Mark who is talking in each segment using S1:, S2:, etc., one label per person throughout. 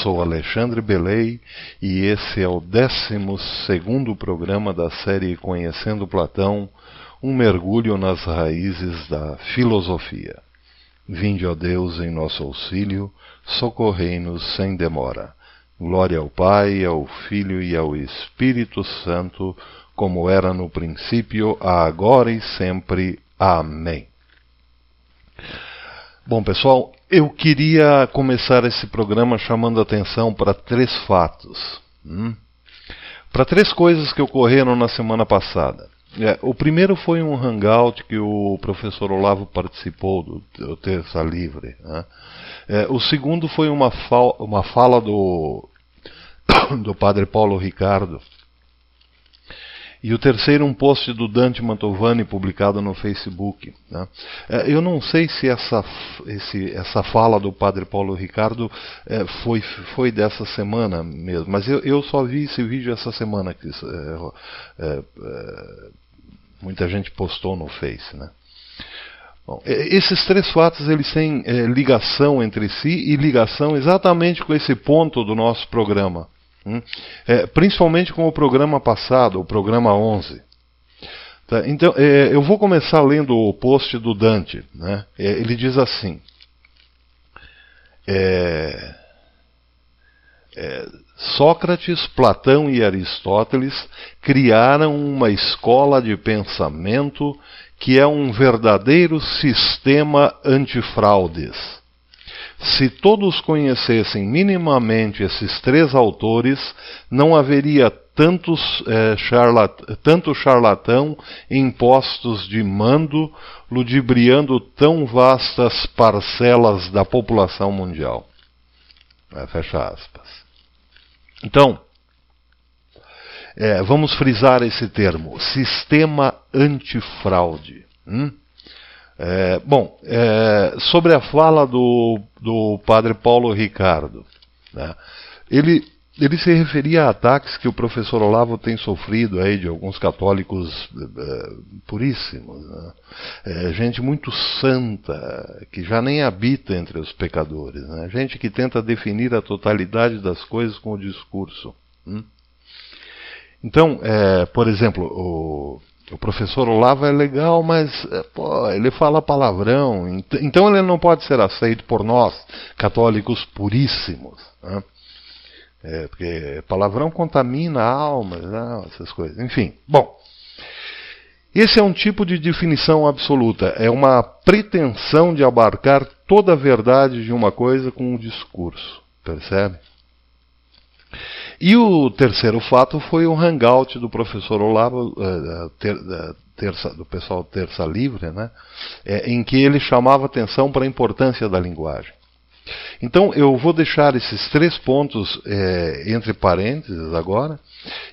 S1: sou Alexandre Beley e esse é o 12º programa da série Conhecendo Platão, um mergulho nas raízes da filosofia. Vinde, ó Deus, em nosso auxílio, socorrei-nos sem demora. Glória ao Pai, ao Filho e ao Espírito Santo, como era no princípio, agora e sempre. Amém. Bom, pessoal, eu queria começar esse programa chamando a atenção para 3 fatos. Para 3 coisas que ocorreram na semana passada. O primeiro foi um hangout que o professor Olavo participou do Terça Livre. O segundo foi uma fala do padre Paulo Ricardo. E o terceiro, um post do Dante Mantovani publicado no Facebook. Eu não sei se essa fala do padre Paulo Ricardo foi dessa semana mesmo, mas eu só vi esse vídeo essa semana que muita gente postou no Face. Bom, esses 3 fatos eles têm ligação entre si e ligação exatamente com esse ponto do nosso programa. Principalmente com o programa passado, o programa 11. Tá? Então, eu vou começar lendo o post do Dante. Ele diz assim: Sócrates, Platão e Aristóteles criaram uma escola de pensamento que é um verdadeiro sistema antifraudes. Se todos conhecessem minimamente esses 3 autores, não haveria tanto charlatão em postos de mando, ludibriando tão vastas parcelas da população mundial. Fecha aspas. Então, vamos frisar esse termo, sistema antifraude. Sobre a fala do padre Paulo Ricardo, ele se referia a ataques que o professor Olavo tem sofrido aí de alguns católicos puríssimos, gente muito santa, que já nem habita entre os pecadores, gente que tenta definir a totalidade das coisas com o discurso. Então, por exemplo, o professor Olavo é legal, mas ele fala palavrão, então ele não pode ser aceito por nós, católicos puríssimos. Porque palavrão contamina a alma, essas coisas. Enfim, bom. Esse é um tipo de definição absoluta, é uma pretensão de abarcar toda a verdade de uma coisa com um discurso, percebe? E o terceiro fato foi o hangout do professor Olavo, do pessoal Terça Livre, em que ele chamava atenção para a importância da linguagem. Então eu vou deixar esses 3 pontos entre parênteses agora,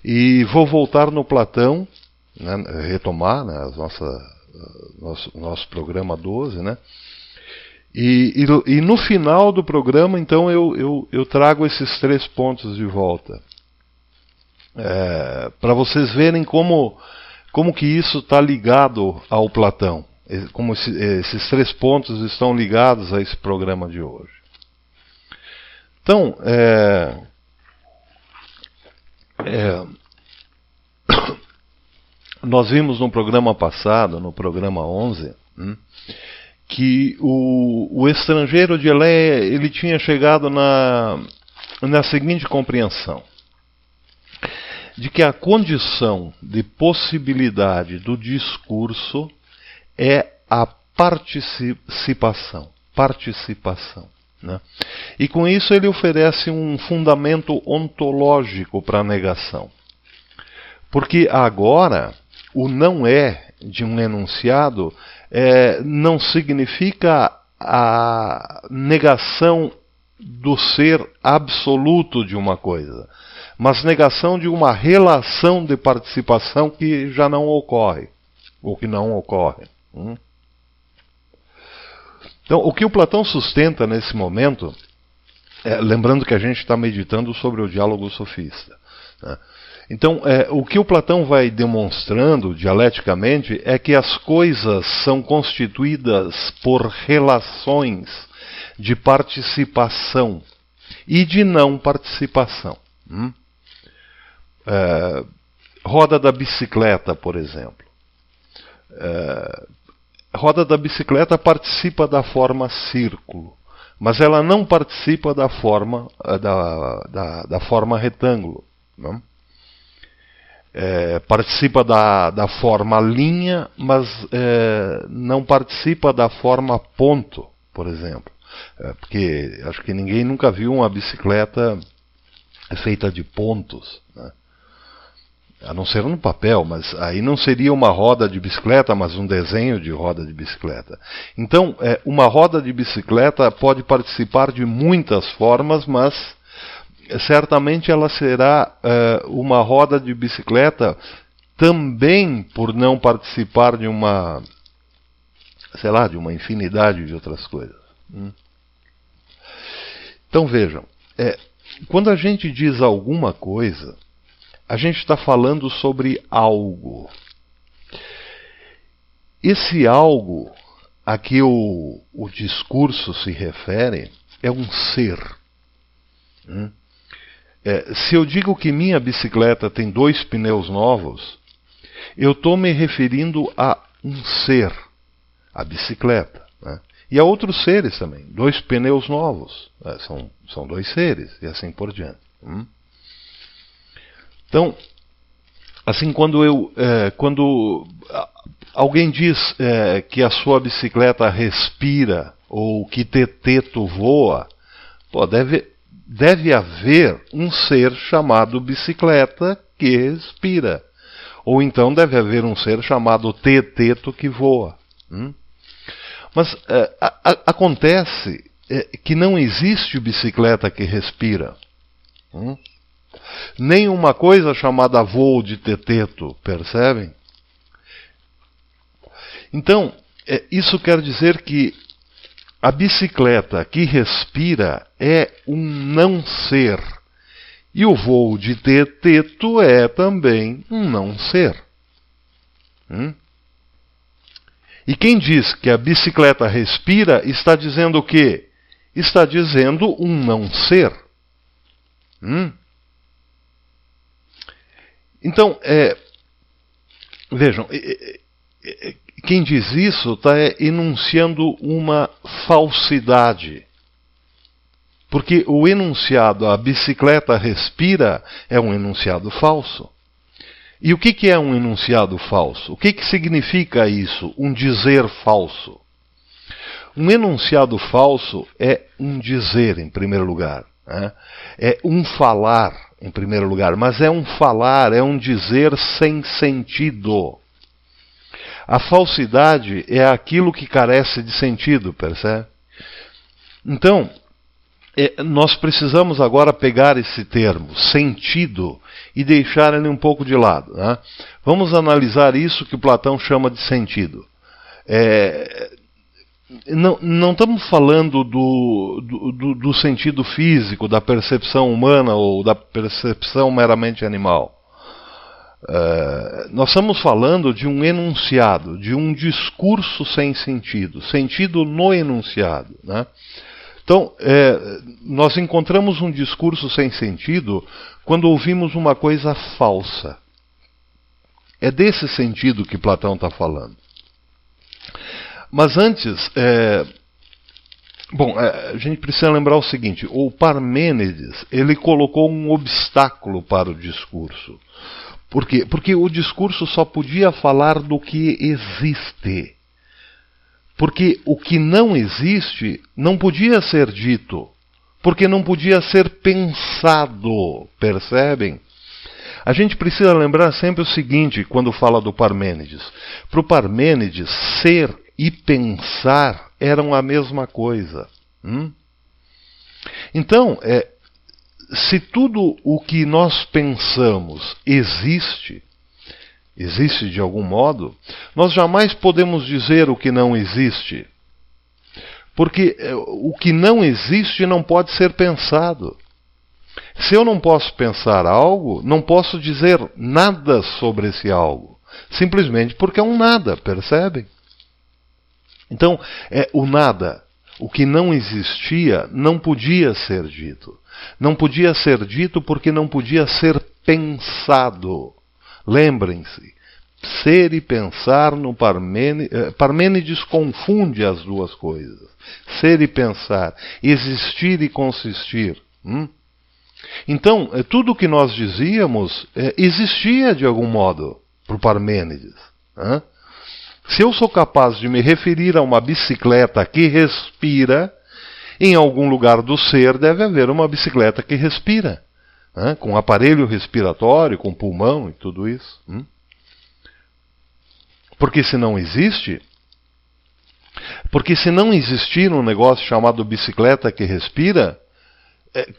S1: e vou voltar no Platão, retomar nosso programa 12, E no final do programa, então, eu trago esses 3 pontos de volta. Para vocês verem como que isso está ligado ao Platão. Como esses 3 pontos estão ligados a esse programa de hoje. Então, nós vimos no programa passado, no programa 11, que o estrangeiro de Eleia, ele tinha chegado na seguinte compreensão, de que a condição de possibilidade do discurso é a participação. E com isso ele oferece um fundamento ontológico para a negação. Porque agora, o não é de um enunciado não significa a negação do ser absoluto de uma coisa, mas negação de uma relação de participação que já não ocorre, ou que não ocorre. Então, o que o Platão sustenta nesse momento, lembrando que a gente está meditando sobre o diálogo sofista, Então, o que o Platão vai demonstrando dialeticamente é que as coisas são constituídas por relações de participação e de não participação. Roda da bicicleta, por exemplo. Roda da bicicleta participa da forma círculo, mas ela não participa da forma, da forma retângulo. Não? Participa da forma linha, mas não participa da forma ponto, por exemplo. Porque acho que ninguém nunca viu uma bicicleta feita de pontos, né? A não ser no papel, mas aí não seria uma roda de bicicleta, mas um desenho de roda de bicicleta. Então, uma roda de bicicleta pode participar de muitas formas, mas certamente ela será uma roda de bicicleta também por não participar de uma, sei lá, de uma infinidade de outras coisas. Então vejam, quando a gente diz alguma coisa, a gente está falando sobre algo. Esse algo a que o discurso se refere é um ser. Se eu digo que minha bicicleta tem 2 pneus novos, eu estou me referindo a um ser, a bicicleta. Né? E a outros seres também. 2 pneus novos. São 2 seres, e assim por diante. Então, assim, quando alguém diz que a sua bicicleta respira, ou que teteto voa, deve haver um ser chamado bicicleta que respira. Ou então deve haver um ser chamado teteto que voa. Mas acontece que não existe bicicleta que respira. Nem uma coisa chamada voo de teteto, percebem? Então, isso quer dizer que a bicicleta que respira é um não ser. E o voo de teteto é também um não ser. E quem diz que a bicicleta respira está dizendo o quê? Está dizendo um não ser. Então, vejam, quem diz isso está enunciando uma falsidade. Porque o enunciado, a bicicleta respira, é um enunciado falso. E o que é um enunciado falso? O que significa isso, um dizer falso? Um enunciado falso é um dizer, em primeiro lugar. Né? É um falar, em primeiro lugar. Mas é um falar, é um dizer sem sentido. A falsidade é aquilo que carece de sentido, percebe? Então, nós precisamos agora pegar esse termo, sentido, e deixar ele um pouco de lado. Né? Vamos analisar isso que Platão chama de sentido. Não estamos falando do sentido físico, da percepção humana ou da percepção meramente animal. Nós estamos falando de um enunciado, de um discurso sem sentido, sentido no enunciado. Né? Então, nós encontramos um discurso sem sentido quando ouvimos uma coisa falsa. É desse sentido que Platão está falando. Mas antes, a gente precisa lembrar o seguinte, o Parmênides, ele colocou um obstáculo para o discurso. Por quê? Porque o discurso só podia falar do que existe. Porque o que não existe não podia ser dito, porque não podia ser pensado, percebem? A gente precisa lembrar sempre o seguinte, quando fala do Parmênides. Para o Parmênides, ser e pensar eram a mesma coisa. Então, se tudo o que nós pensamos existe de algum modo, nós jamais podemos dizer o que não existe. Porque o que não existe não pode ser pensado. Se eu não posso pensar algo, não posso dizer nada sobre esse algo. Simplesmente porque é um nada, percebem? Então, o nada. o que não existia não podia ser dito. Não podia ser dito porque não podia ser pensado. Lembrem-se, ser e pensar no Parmênides confunde as duas coisas. Ser e pensar, existir e consistir. Então, tudo o que nós dizíamos existia de algum modo para o Parmênides. Se eu sou capaz de me referir a uma bicicleta que respira, em algum lugar do ser deve haver uma bicicleta que respira, com aparelho respiratório, com pulmão e tudo isso. Porque se não existir um negócio chamado bicicleta que respira,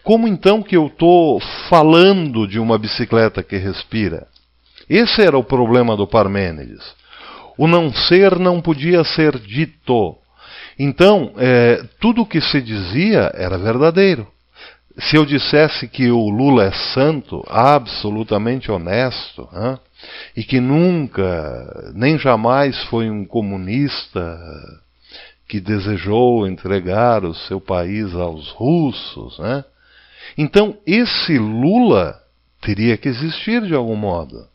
S1: como então que eu estou falando de uma bicicleta que respira? Esse era o problema do Parmênides. O não ser não podia ser dito. Então, tudo o que se dizia era verdadeiro. Se eu dissesse que o Lula é santo, absolutamente honesto, e que nunca, nem jamais foi um comunista que desejou entregar o seu país aos russos, então esse Lula teria que existir de algum modo.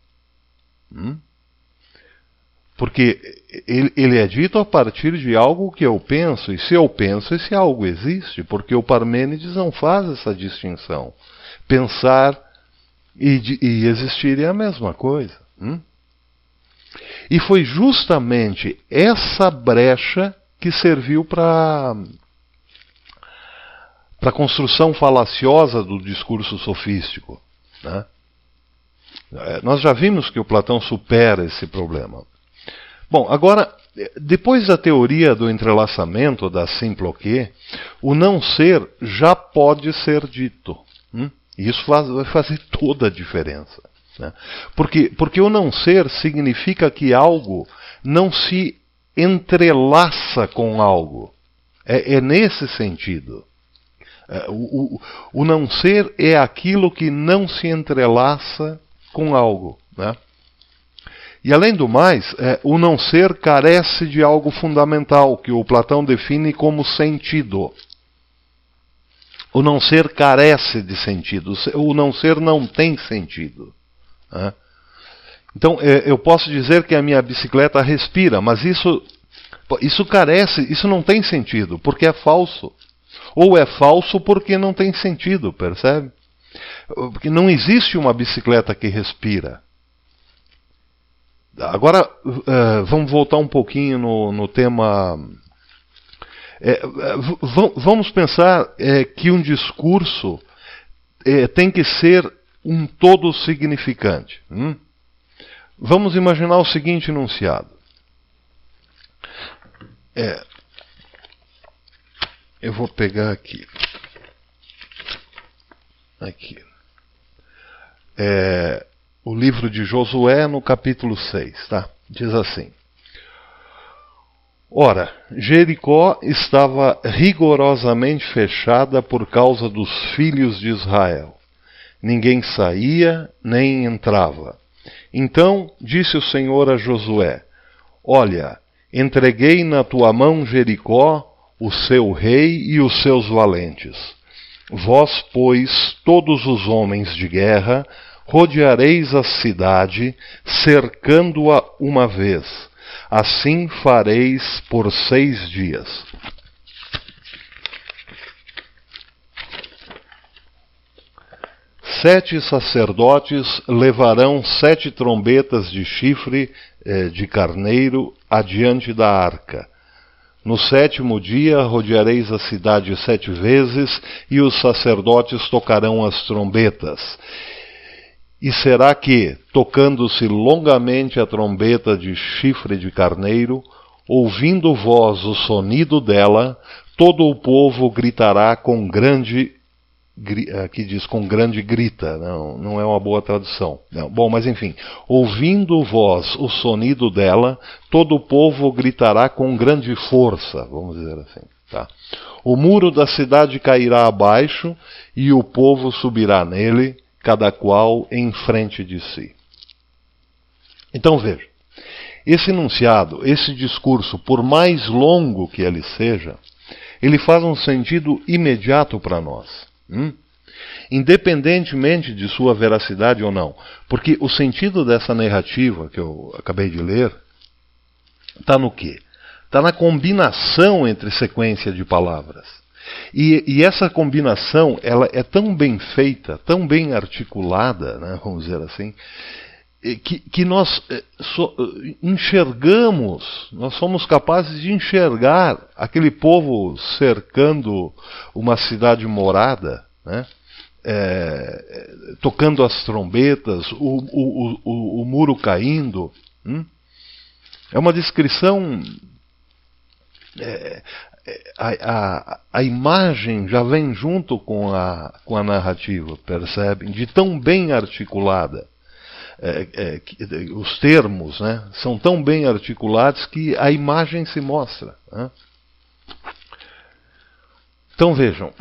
S1: Porque ele é dito a partir de algo que eu penso, e se eu penso, esse algo existe, porque o Parmênides não faz essa distinção. Pensar e existir é a mesma coisa. E foi justamente essa brecha que serviu para a construção falaciosa do discurso sofístico. Nós já vimos que o Platão supera esse problema. Bom, agora, depois da teoria do entrelaçamento, da simploquê, o não ser já pode ser dito. E isso vai fazer toda a diferença. Porque o não ser significa que algo não se entrelaça com algo. É nesse sentido. O não ser é aquilo que não se entrelaça com algo. E além do mais, o não ser carece de algo fundamental, que o Platão define como sentido. O não ser carece de sentido. O não ser não tem sentido. Então, eu posso dizer que a minha bicicleta respira, mas isso carece, isso não tem sentido, porque é falso. Ou é falso porque não tem sentido, percebe? Porque não existe uma bicicleta que respira. Agora, vamos voltar um pouquinho no tema. Vamos pensar que um discurso tem que ser um todo significante. Vamos imaginar o seguinte enunciado. Eu vou pegar aqui. O livro de Josué, no capítulo 6, tá? Diz assim: Ora, Jericó estava rigorosamente fechada por causa dos filhos de Israel. Ninguém saía, nem entrava. Então disse o Senhor a Josué: Olha, entreguei na tua mão Jericó, o seu rei e os seus valentes. Vós, pois, todos os homens de guerra, rodeareis a cidade, cercando-a uma vez. Assim fareis por 6 dias. Sete sacerdotes levarão 7 trombetas de chifre de carneiro adiante da arca. No 7º dia rodeareis a cidade 7 vezes, e os sacerdotes tocarão as trombetas. E será que, tocando-se longamente a trombeta de chifre de carneiro, ouvindo vós o sonido dela, todo o povo gritará com grande... Aqui diz com grande grita, não é uma boa tradução. Bom, mas enfim, ouvindo vós o sonido dela, todo o povo gritará com grande força, vamos dizer assim. Tá? O muro da cidade cairá abaixo e o povo subirá nele, cada qual em frente de si. Então veja, esse enunciado, esse discurso, por mais longo que ele seja, ele faz um sentido imediato para nós. Independentemente de sua veracidade ou não. Porque o sentido dessa narrativa que eu acabei de ler está no quê? Está na combinação entre sequência de palavras. E essa combinação ela é tão bem feita, tão bem articulada, né, vamos dizer assim, que nós enxergamos, nós somos capazes de enxergar aquele povo cercando uma cidade morada, né, tocando as trombetas, o muro caindo. É uma descrição... A imagem já vem junto com a narrativa, percebem? De tão bem articulada. Os termos, né, são tão bem articulados que a imagem se mostra. Né? Então vejam,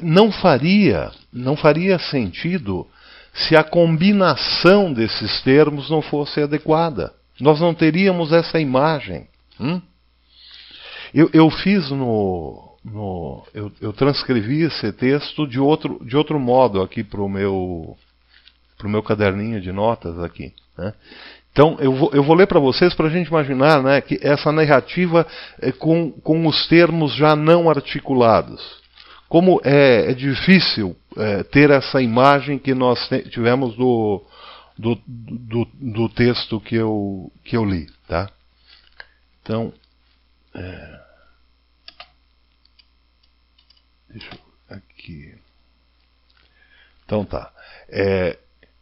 S1: não faria sentido se a combinação desses termos não fosse adequada. Nós não teríamos essa imagem. Eu fiz eu transcrevi esse texto de outro modo aqui para o meu caderninho de notas aqui, né? Então eu vou ler para vocês para a gente imaginar, né, que essa narrativa com os termos já não articulados. Como é difícil ter essa imagem que nós tivemos do texto que eu li, tá? Então, deixa eu aqui. Então tá.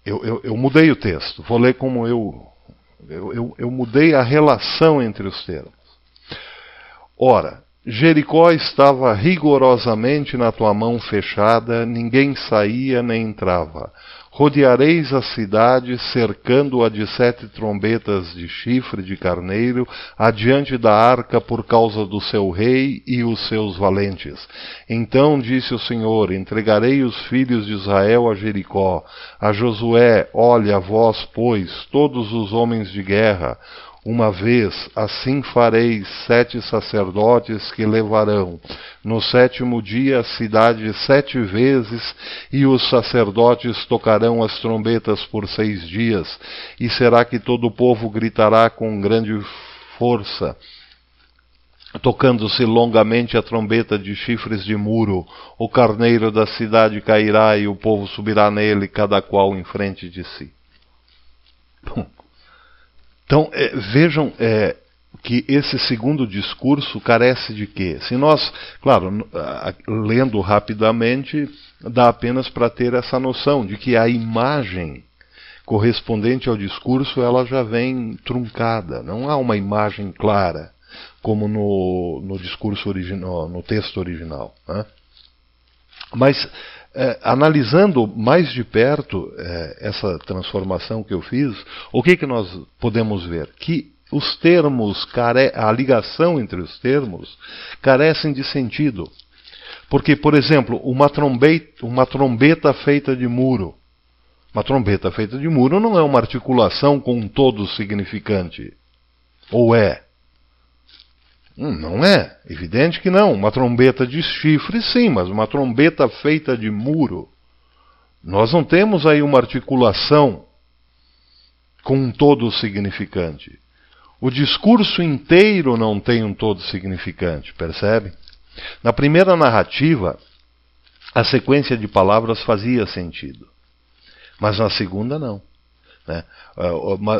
S1: Eu mudei o texto. Vou ler como eu mudei a relação entre os termos. Ora, Jericó estava rigorosamente na tua mão fechada, ninguém saía nem entrava. Rodeareis a cidade, cercando-a de 7 trombetas de chifre de carneiro, adiante da arca por causa do seu rei e os seus valentes. Então disse o Senhor, entregarei os filhos de Israel a Jericó, a Josué, olha vós, pois, todos os homens de guerra, uma vez, assim fareis 7 sacerdotes que levarão no 7º dia a cidade 7 vezes, e os sacerdotes tocarão as trombetas por 6 dias, e será que todo o povo gritará com grande força, tocando-se longamente a trombeta de chifres de muro, o carneiro da cidade cairá e o povo subirá nele, cada qual em frente de si. Bom. Então, vejam que esse segundo discurso carece de quê? Se nós, claro, lendo rapidamente, dá apenas para ter essa noção de que a imagem correspondente ao discurso, ela já vem truncada. Não há uma imagem clara, como no discurso original, no texto original, né? Mas, analisando mais de perto essa transformação que eu fiz, o que nós podemos ver? Que os termos, a ligação entre os termos, carecem de sentido. Porque, por exemplo, uma trombeta feita de muro. Uma trombeta feita de muro não é uma articulação com um todo significante. Ou é? Não é, evidente que não. Uma trombeta de chifre, sim, mas uma trombeta feita de muro. Nós não temos aí uma articulação com um todo significante. O discurso inteiro não tem um todo significante, percebe? Na primeira narrativa, a sequência de palavras fazia sentido, mas na segunda não. Né?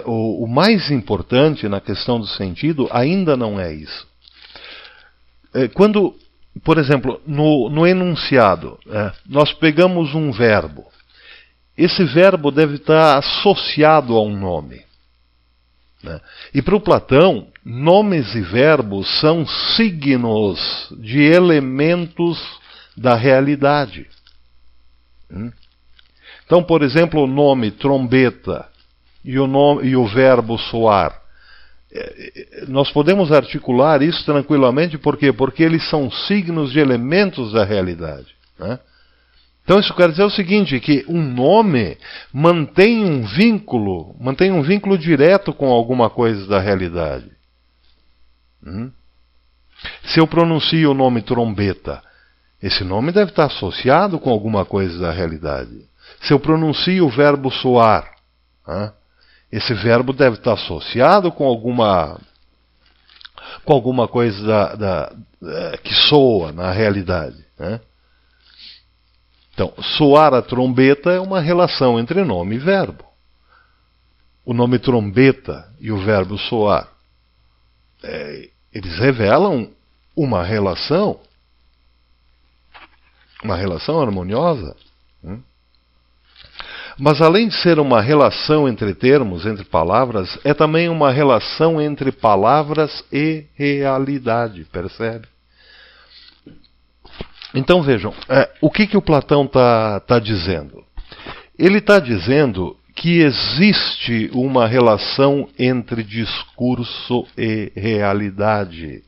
S1: O mais importante na questão do sentido ainda não é isso. Quando, por exemplo, no enunciado, nós pegamos um verbo. Esse verbo deve estar associado a um nome. Né? E para o Platão, nomes e verbos são signos de elementos da realidade. Então, por exemplo, o nome trombeta e o verbo soar. Nós podemos articular isso tranquilamente, por quê? Porque eles são signos de elementos da realidade. Né? Então isso quer dizer o seguinte, que um nome mantém um vínculo direto com alguma coisa da realidade. Se eu pronuncio o nome trombeta, esse nome deve estar associado com alguma coisa da realidade. Se eu pronuncio o verbo soar, esse verbo deve estar associado com alguma coisa que soa na realidade. Então, soar a trombeta é uma relação entre nome e verbo. O nome trombeta e o verbo soar, eles revelam uma relação harmoniosa. Mas além de ser uma relação entre termos, entre palavras, é também uma relação entre palavras e realidade, percebe? Então vejam, o que o Platão está dizendo? Ele está dizendo que existe uma relação entre discurso e realidade.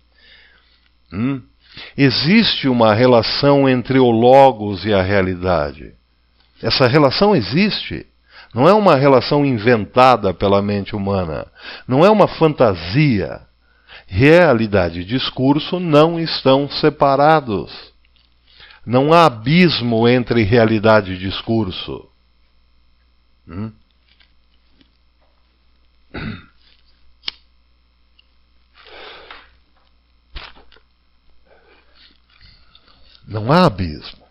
S1: Existe uma relação entre o logos e a realidade. Essa relação existe. Não é uma relação inventada pela mente humana. Não é uma fantasia. Realidade e discurso não estão separados. Não há abismo entre realidade e discurso. Não há abismo.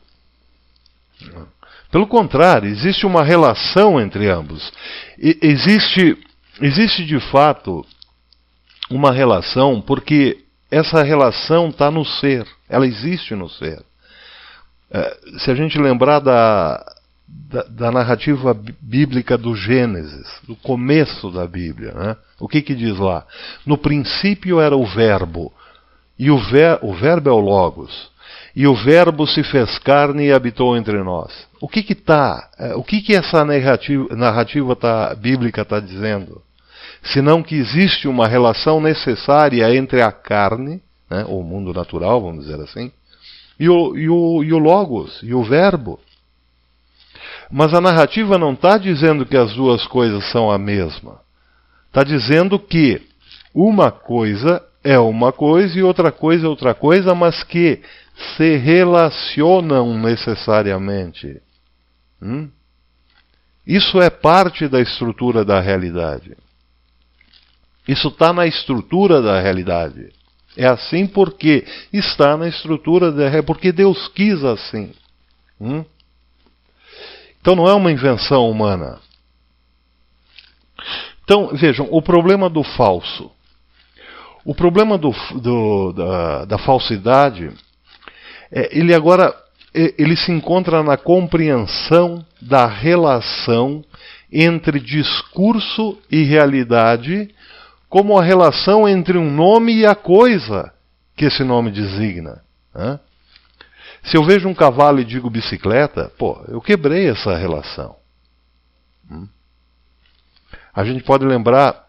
S1: Pelo contrário, existe uma relação entre ambos. Existe de fato uma relação, porque essa relação está no ser. Ela existe no ser. Se a gente lembrar da narrativa bíblica do Gênesis, do começo da Bíblia, o que diz lá? No princípio era o Verbo, e o Verbo é o Logos, e o Verbo se fez carne e habitou entre nós. O que essa narrativa bíblica está dizendo? Senão que existe uma relação necessária entre a carne, ou o mundo natural, vamos dizer assim, e o Logos, e o Verbo. Mas a narrativa não está dizendo que as duas coisas são a mesma. Está dizendo que uma coisa é uma coisa e outra coisa é outra coisa, mas que se relacionam necessariamente. Isso é parte da estrutura da realidade. Isso está na estrutura da realidade. É assim porque está na estrutura da realidade, porque Deus quis assim. Então não é uma invenção humana. Então, vejam, o problema do falso. O problema da falsidade, ele se encontra na compreensão da relação entre discurso e realidade, como a relação entre um nome e a coisa que esse nome designa. Se eu vejo um cavalo e digo bicicleta, eu quebrei essa relação. A gente pode lembrar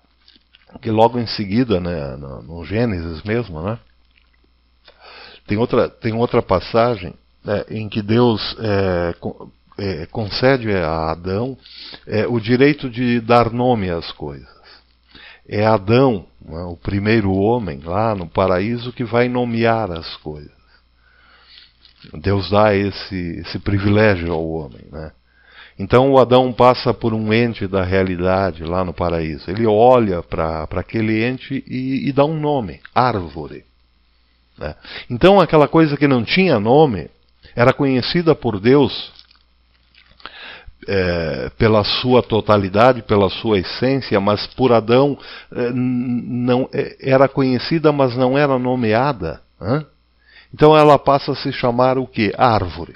S1: que logo em seguida, no Gênesis mesmo, tem outra passagem em que Deus concede a Adão o direito de dar nome às coisas. É Adão, o primeiro homem, lá no paraíso, que vai nomear as coisas. Deus dá esse privilégio ao homem. Então o Adão passa por um ente da realidade lá no paraíso. Ele olha para aquele ente e dá um nome, árvore. Então aquela coisa que não tinha nome era conhecida por Deus pela sua totalidade, pela sua essência, mas por Adão não era conhecida, mas não era nomeada. Então ela passa a se chamar o quê? Árvore.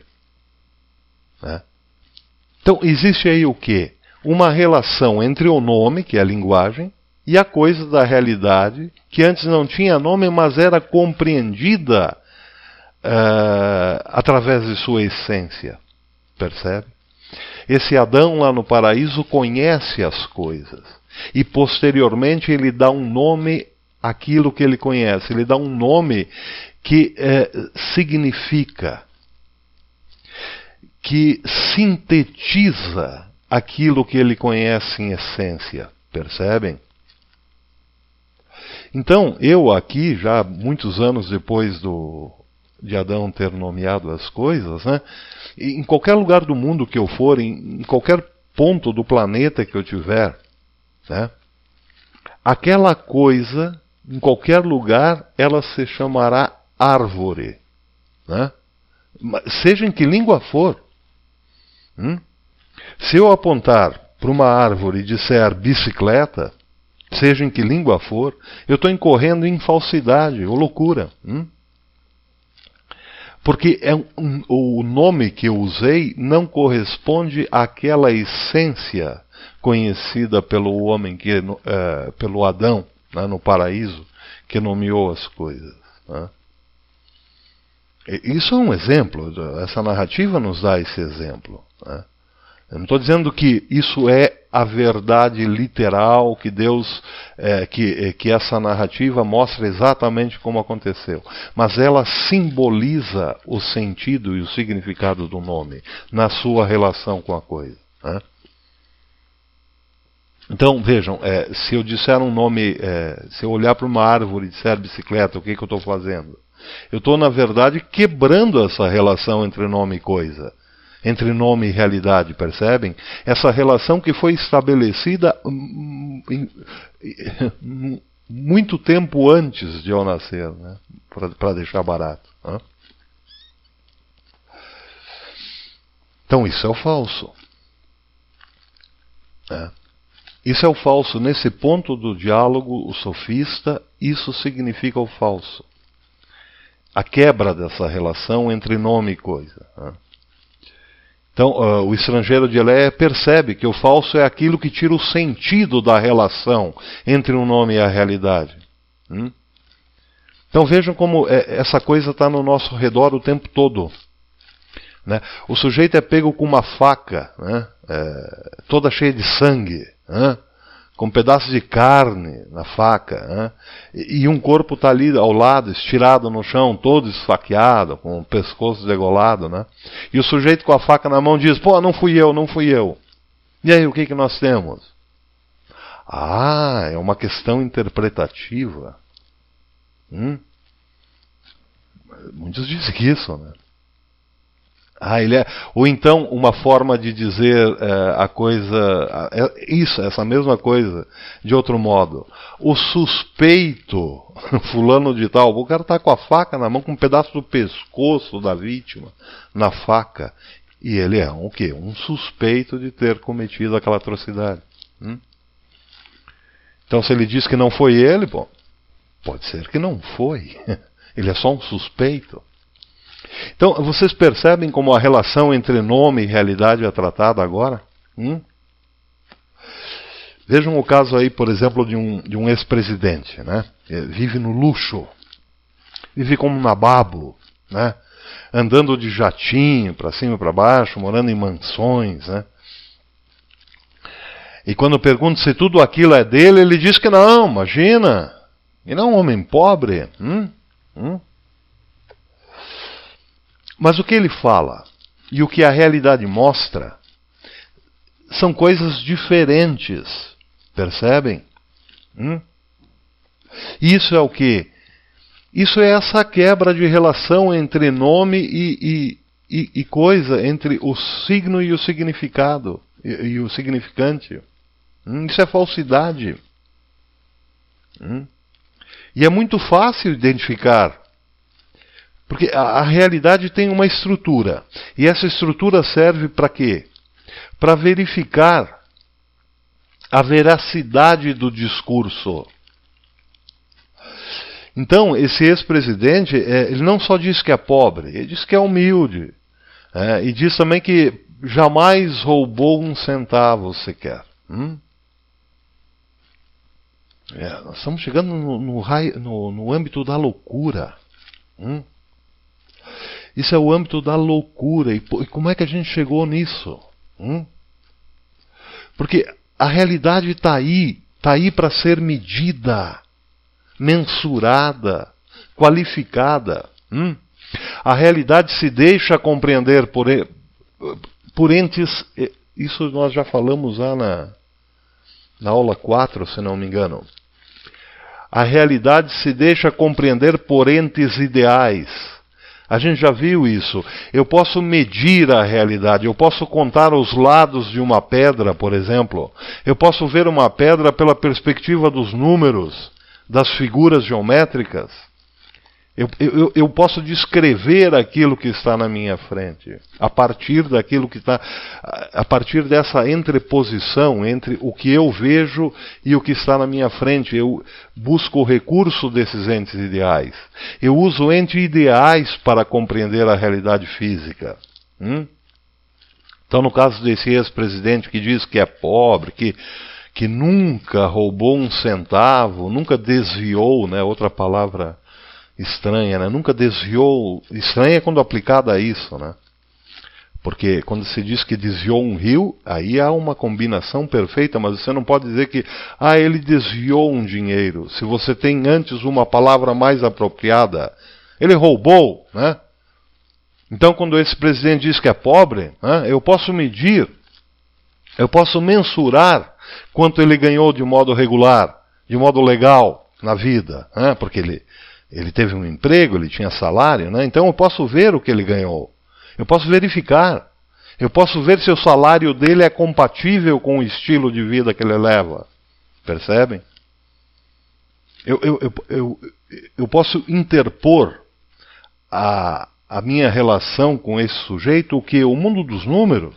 S1: Então existe aí o quê? Uma relação entre o nome, que é a linguagem, e a coisa da realidade, que antes não tinha nome, mas era compreendida através de sua essência. Percebe? Esse Adão lá no paraíso conhece as coisas. E posteriormente ele dá um nome àquilo que ele conhece. Ele dá um nome que significa, que sintetiza aquilo que ele conhece em essência. Percebem? Então, eu aqui, já muitos anos depois de Adão ter nomeado as coisas, né, em qualquer lugar do mundo que eu for, em qualquer ponto do planeta que eu tiver, né, aquela coisa, em qualquer lugar, ela se chamará árvore. Né? Seja em que língua for. Se eu apontar para uma árvore e disser bicicleta, seja em que língua for, eu estou incorrendo em falsidade ou loucura. Porque o nome que eu usei não corresponde àquela essência conhecida pelo homem, pelo Adão, né, no paraíso, que nomeou as coisas. Né? Isso é um exemplo, essa narrativa nos dá esse exemplo. Né? Eu não estou dizendo que isso é a verdade literal, que Deus, que essa narrativa mostra exatamente como aconteceu. Mas ela simboliza o sentido e o significado do nome, na sua relação com a coisa. Né? Então, vejam, se eu disser um nome, se eu olhar para uma árvore e disser bicicleta, o que eu estou fazendo? Eu estou, na verdade, quebrando essa relação entre nome e coisa. Entre nome e realidade, percebem? Essa relação que foi estabelecida muito tempo antes de eu nascer, né? Para deixar barato. Né? Então isso é o falso. Isso é o falso. Nesse ponto do diálogo, o sofista, isso significa o falso. A quebra dessa relação entre nome e coisa. Né? Então, o estrangeiro de Elé percebe que o falso é aquilo que tira o sentido da relação entre o nome e a realidade. Então vejam como essa coisa está no nosso redor o tempo todo. Né? O sujeito é pego com uma faca, né? Toda cheia de sangue, né? Com um pedaço de carne na faca, né? E um corpo está ali ao lado, estirado no chão, todo esfaqueado, com o pescoço degolado, né? E o sujeito com a faca na mão diz, pô, não fui eu, não fui eu. E aí, o que nós temos? Ah, é uma questão interpretativa. Muitos dizem isso, né? Ou então uma forma de dizer a coisa, essa mesma coisa, de outro modo. O suspeito, fulano de tal, o cara está com a faca na mão, com um pedaço do pescoço da vítima na faca. E ele é o quê? Um suspeito de ter cometido aquela atrocidade. Então se ele diz que não foi ele, bom, pode ser que não foi. Ele é só um suspeito. Então, vocês percebem como a relação entre nome e realidade é tratada agora? Vejam o caso aí, por exemplo, de um ex-presidente, né? Vive no luxo, vive como um nababo, né? Andando de jatinho para cima e para baixo, morando em mansões, né? E quando pergunto se tudo aquilo é dele, ele diz que não, imagina. Ele é um homem pobre. Mas o que ele fala e o que a realidade mostra são coisas diferentes, percebem? Isso é o quê? Isso é essa quebra de relação entre nome e coisa, entre o signo e o significado, e o significante. Isso é falsidade. E é muito fácil identificar. Porque a realidade tem uma estrutura. E essa estrutura serve para quê? Para verificar a veracidade do discurso. Então, esse ex-presidente, ele não só diz que é pobre, ele diz que é humilde. E diz também que jamais roubou um centavo sequer. Nós estamos chegando no âmbito da loucura. Isso é o âmbito da loucura. E como é que a gente chegou nisso? Porque a realidade está aí para ser medida, mensurada, qualificada. A realidade se deixa compreender por entes. Isso nós já falamos lá na aula 4, se não me engano. A realidade se deixa compreender por entes ideais. A gente já viu isso. Eu posso medir a realidade, eu posso contar os lados de uma pedra, por exemplo. Eu posso ver uma pedra pela perspectiva dos números, das figuras geométricas. Eu posso descrever aquilo que está na minha frente, a partir daquilo que está, a partir dessa entreposição entre o que eu vejo e o que está na minha frente. Eu busco o recurso desses entes ideais. Eu uso entes ideais para compreender a realidade física. Então, no caso desse ex-presidente que diz que é pobre, que nunca roubou um centavo, nunca desviou, né, outra palavra estranha, né? Nunca desviou. Estranha é quando aplicada a isso, né? Porque quando se diz que desviou um rio, aí há uma combinação perfeita, mas você não pode dizer que ele desviou um dinheiro. Se você tem antes uma palavra mais apropriada, ele roubou, né? Então, quando esse presidente diz que é pobre, né, eu posso medir, eu posso mensurar quanto ele ganhou de modo regular, de modo legal na vida, né? Porque ele teve um emprego, ele tinha salário, né? Então eu posso ver o que ele ganhou. Eu posso verificar. Eu posso ver se o salário dele é compatível com o estilo de vida que ele leva. Percebem? Eu posso interpor a minha relação com esse sujeito, o que? O mundo dos números.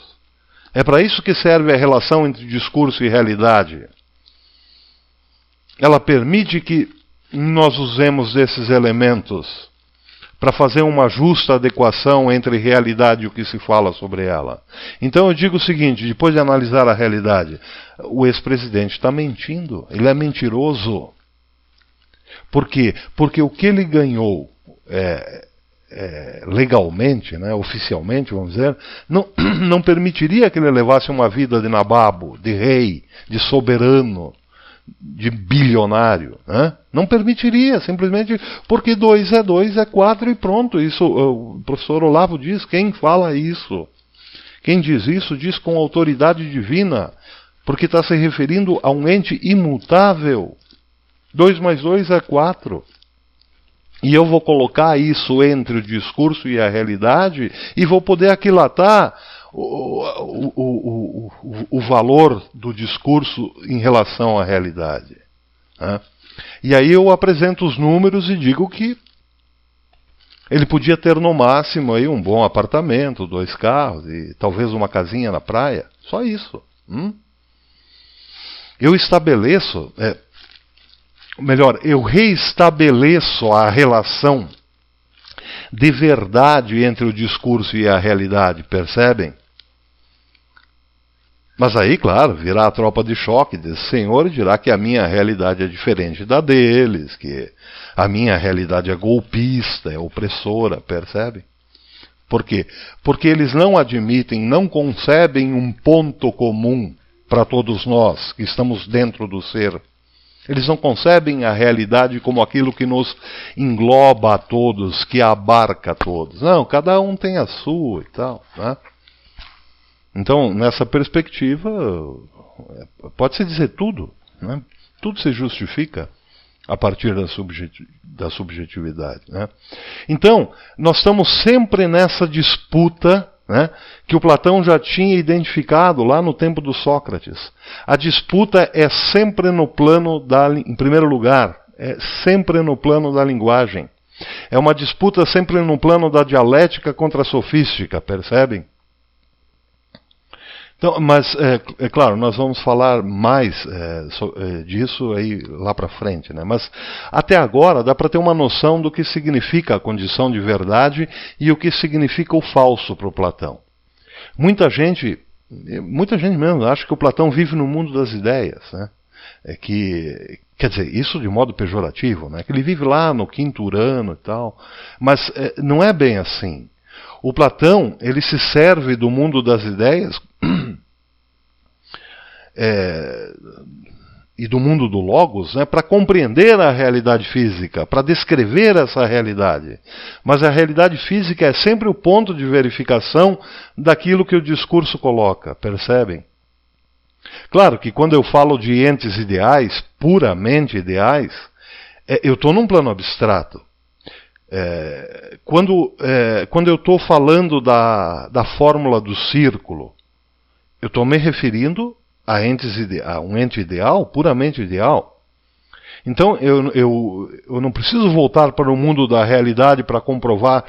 S1: É para isso que serve a relação entre discurso e realidade. Ela permite que nós usemos desses elementos para fazer uma justa adequação entre realidade e o que se fala sobre ela. Então eu digo o seguinte, depois de analisar a realidade, o ex-presidente está mentindo, ele é mentiroso. Por quê? Porque o que ele ganhou legalmente, né, oficialmente, vamos dizer, não permitiria que ele levasse uma vida de nababo, de rei, de soberano, de bilionário, né? Não permitiria, simplesmente porque 2 é 2 é 4 e pronto. Isso, o professor Olavo diz, quem fala isso, quem diz isso, diz com autoridade divina, porque está se referindo a um ente imutável. 2 mais 2 é 4. E eu vou colocar isso entre o discurso e a realidade e vou poder aquilatar o valor do discurso em relação à realidade. Né? E aí eu apresento os números e digo que ele podia ter no máximo aí um bom apartamento, 2 carros e talvez uma casinha na praia. Só isso. Eu estabeleço, eu reestabeleço a relação de verdade entre o discurso e a realidade, percebem? Mas aí, claro, virá a tropa de choque desse senhor e dirá que a minha realidade é diferente da deles, que a minha realidade é golpista, é opressora, percebe? Por quê? Porque eles não admitem, não concebem um ponto comum para todos nós que estamos dentro do ser. Eles não concebem a realidade como aquilo que nos engloba a todos, que abarca a todos. Não, cada um tem a sua e tal, né? Então, nessa perspectiva, pode-se dizer tudo, né? Tudo se justifica a partir da subjetividade, né? Então, nós estamos sempre nessa disputa, né, que o Platão já tinha identificado lá no tempo do Sócrates. A disputa é sempre no plano em primeiro lugar, é sempre no plano da linguagem. É uma disputa sempre no plano da dialética contra a sofística, percebem? Então, mas, é claro, nós vamos falar mais disso aí lá para frente, né? Mas até agora dá para ter uma noção do que significa a condição de verdade e o que significa o falso para o Platão. Muita gente mesmo acha que o Platão vive no mundo das ideias, né? Quer dizer, isso de modo pejorativo, né? Que ele vive lá no 5º Urano e tal, mas não é bem assim. O Platão, ele se serve do mundo das ideias e do mundo do Logos, né, para compreender a realidade física, para descrever essa realidade. Mas a realidade física é sempre o ponto de verificação daquilo que o discurso coloca, percebem? Claro que quando eu falo de entes ideais, puramente ideais, Eu estou num plano abstrato. Quando eu estou falando da fórmula do círculo, eu estou me referindo a um ente ideal, puramente ideal. Então eu não preciso voltar para o mundo da realidade para comprovar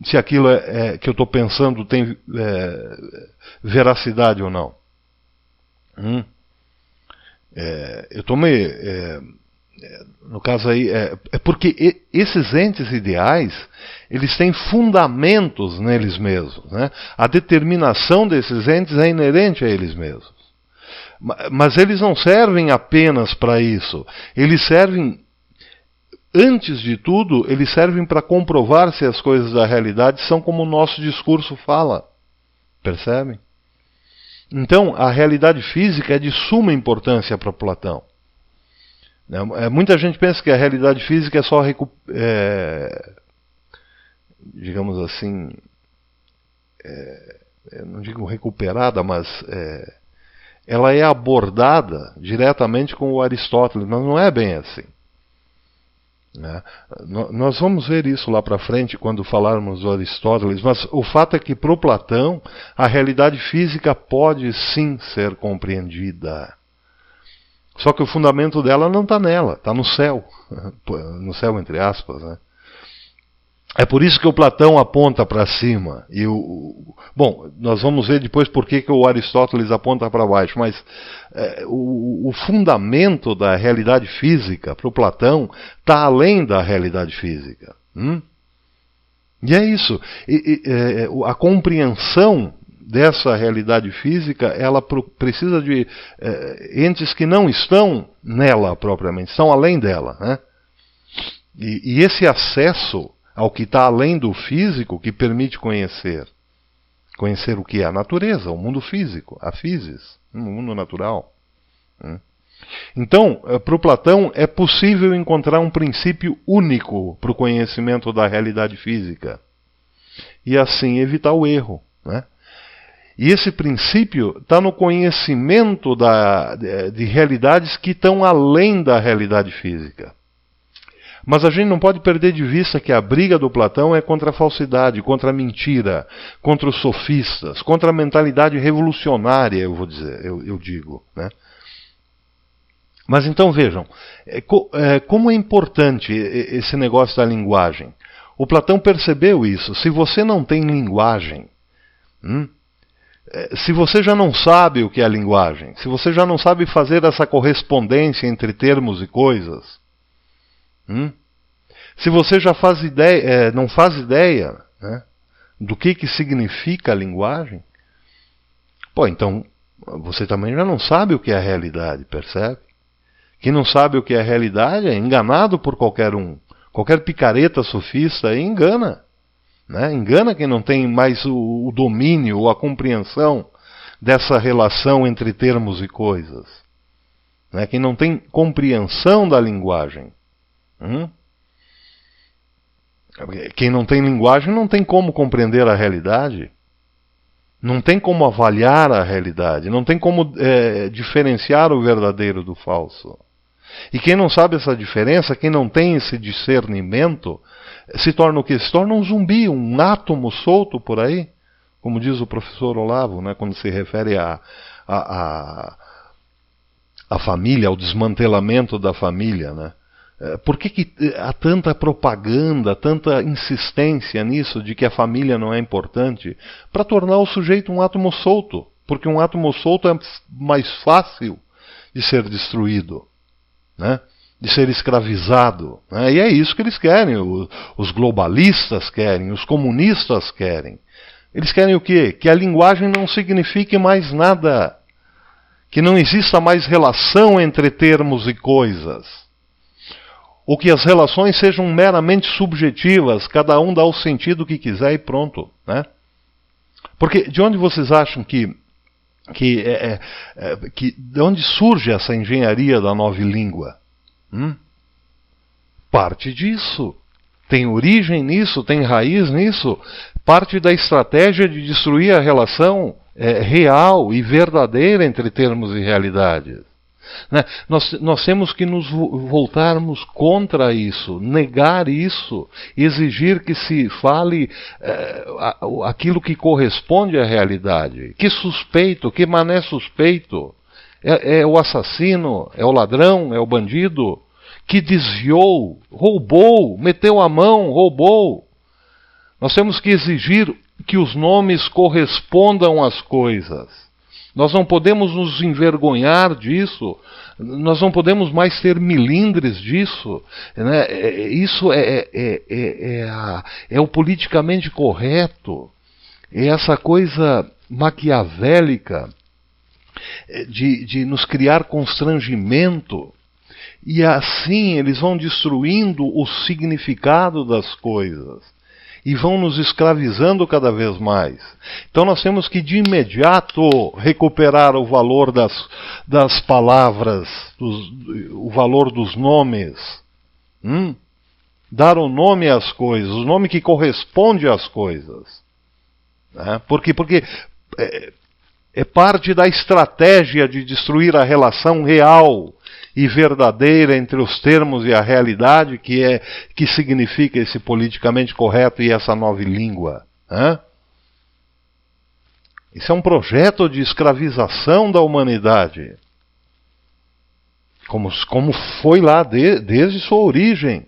S1: se aquilo que eu estou pensando tem veracidade ou não. Eu estou no caso aí, porque esses entes ideais, eles têm fundamentos neles mesmos, né? A determinação desses entes é inerente a eles mesmos. Mas eles não servem apenas para isso. Eles servem, antes de tudo, eles servem para comprovar se as coisas da realidade são como o nosso discurso fala. Percebem? Então, a realidade física é de suma importância para Platão. Muita gente pensa que a realidade física é só, digamos assim, eu não digo recuperada, mas ela é abordada diretamente com o Aristóteles, mas não é bem assim. Nós vamos ver isso lá para frente quando falarmos do Aristóteles, mas o fato é que para o Platão a realidade física pode sim ser compreendida. Só que o fundamento dela não está nela, está no céu. No céu, entre aspas, né? É por isso que o Platão aponta para cima. Bom, nós vamos ver depois por que o Aristóteles aponta para baixo, mas o fundamento da realidade física para o Platão está além da realidade física. E é isso. A compreensão dessa realidade física, ela precisa de entes que não estão nela propriamente, estão além dela, né? E esse acesso ao que está além do físico que permite conhecer o que é a natureza, o mundo físico, a physis, o mundo natural. Então, para o Platão, é possível encontrar um princípio único para o conhecimento da realidade física e assim evitar o erro, né? E esse princípio está no conhecimento de realidades que estão além da realidade física. Mas a gente não pode perder de vista que a briga do Platão é contra a falsidade, contra a mentira, contra os sofistas, contra a mentalidade revolucionária, eu digo, né? Mas então vejam, como é importante esse negócio da linguagem. O Platão percebeu isso. Se você não tem linguagem, se você já não sabe o que é a linguagem, se você já não sabe fazer essa correspondência entre termos e coisas, se você já não faz ideia, né, do que significa a linguagem, então você também já não sabe o que é a realidade, percebe? Quem não sabe o que é a realidade é enganado por qualquer um. Qualquer picareta sofista aí engana. Né? Engana quem não tem mais o domínio ou a compreensão dessa relação entre termos e coisas. Né? Quem não tem compreensão da linguagem. Quem não tem linguagem não tem como compreender a realidade. Não tem como avaliar a realidade. Não tem como diferenciar o verdadeiro do falso. E quem não sabe essa diferença, quem não tem esse discernimento, se torna o quê? Se torna um zumbi, um átomo solto por aí, como diz o professor Olavo, né, quando se refere à família, ao desmantelamento da família. Né? Por que há tanta propaganda, tanta insistência nisso, de que a família não é importante? Para tornar o sujeito um átomo solto, porque um átomo solto é mais fácil de ser destruído, né? De ser escravizado. Né? E é isso que eles querem, os globalistas querem, os comunistas querem. Eles querem o quê? Que a linguagem não signifique mais nada. Que não exista mais relação entre termos e coisas. Ou que as relações sejam meramente subjetivas, cada um dá o sentido que quiser e pronto. Né? Porque de onde vocês acham que de onde surge essa engenharia da nova língua? Parte disso. Tem origem nisso, tem raiz nisso. Parte da estratégia de destruir a relação real e verdadeira entre termos e realidades. Né? Nós temos que nos voltarmos contra isso, negar isso, exigir que se fale aquilo que corresponde à realidade. Que suspeito, que mané suspeito? É o assassino, é o ladrão, é o bandido que desviou, roubou, meteu a mão, roubou. Nós temos que exigir que os nomes correspondam às coisas. Nós não podemos nos envergonhar disso, nós não podemos mais ter milindres disso. Né? Isso é o politicamente correto, é essa coisa maquiavélica de nos criar constrangimento. E assim eles vão destruindo o significado das coisas e vão nos escravizando cada vez mais. Então nós temos que de imediato recuperar o valor das palavras, o valor dos nomes. Dar o nome às coisas, o nome que corresponde às coisas. Né? Porque é parte da estratégia de destruir a relação real e verdadeira entre os termos e a realidade, que significa esse politicamente correto e essa nova língua. Isso é um projeto de escravização da humanidade, como foi lá desde sua origem.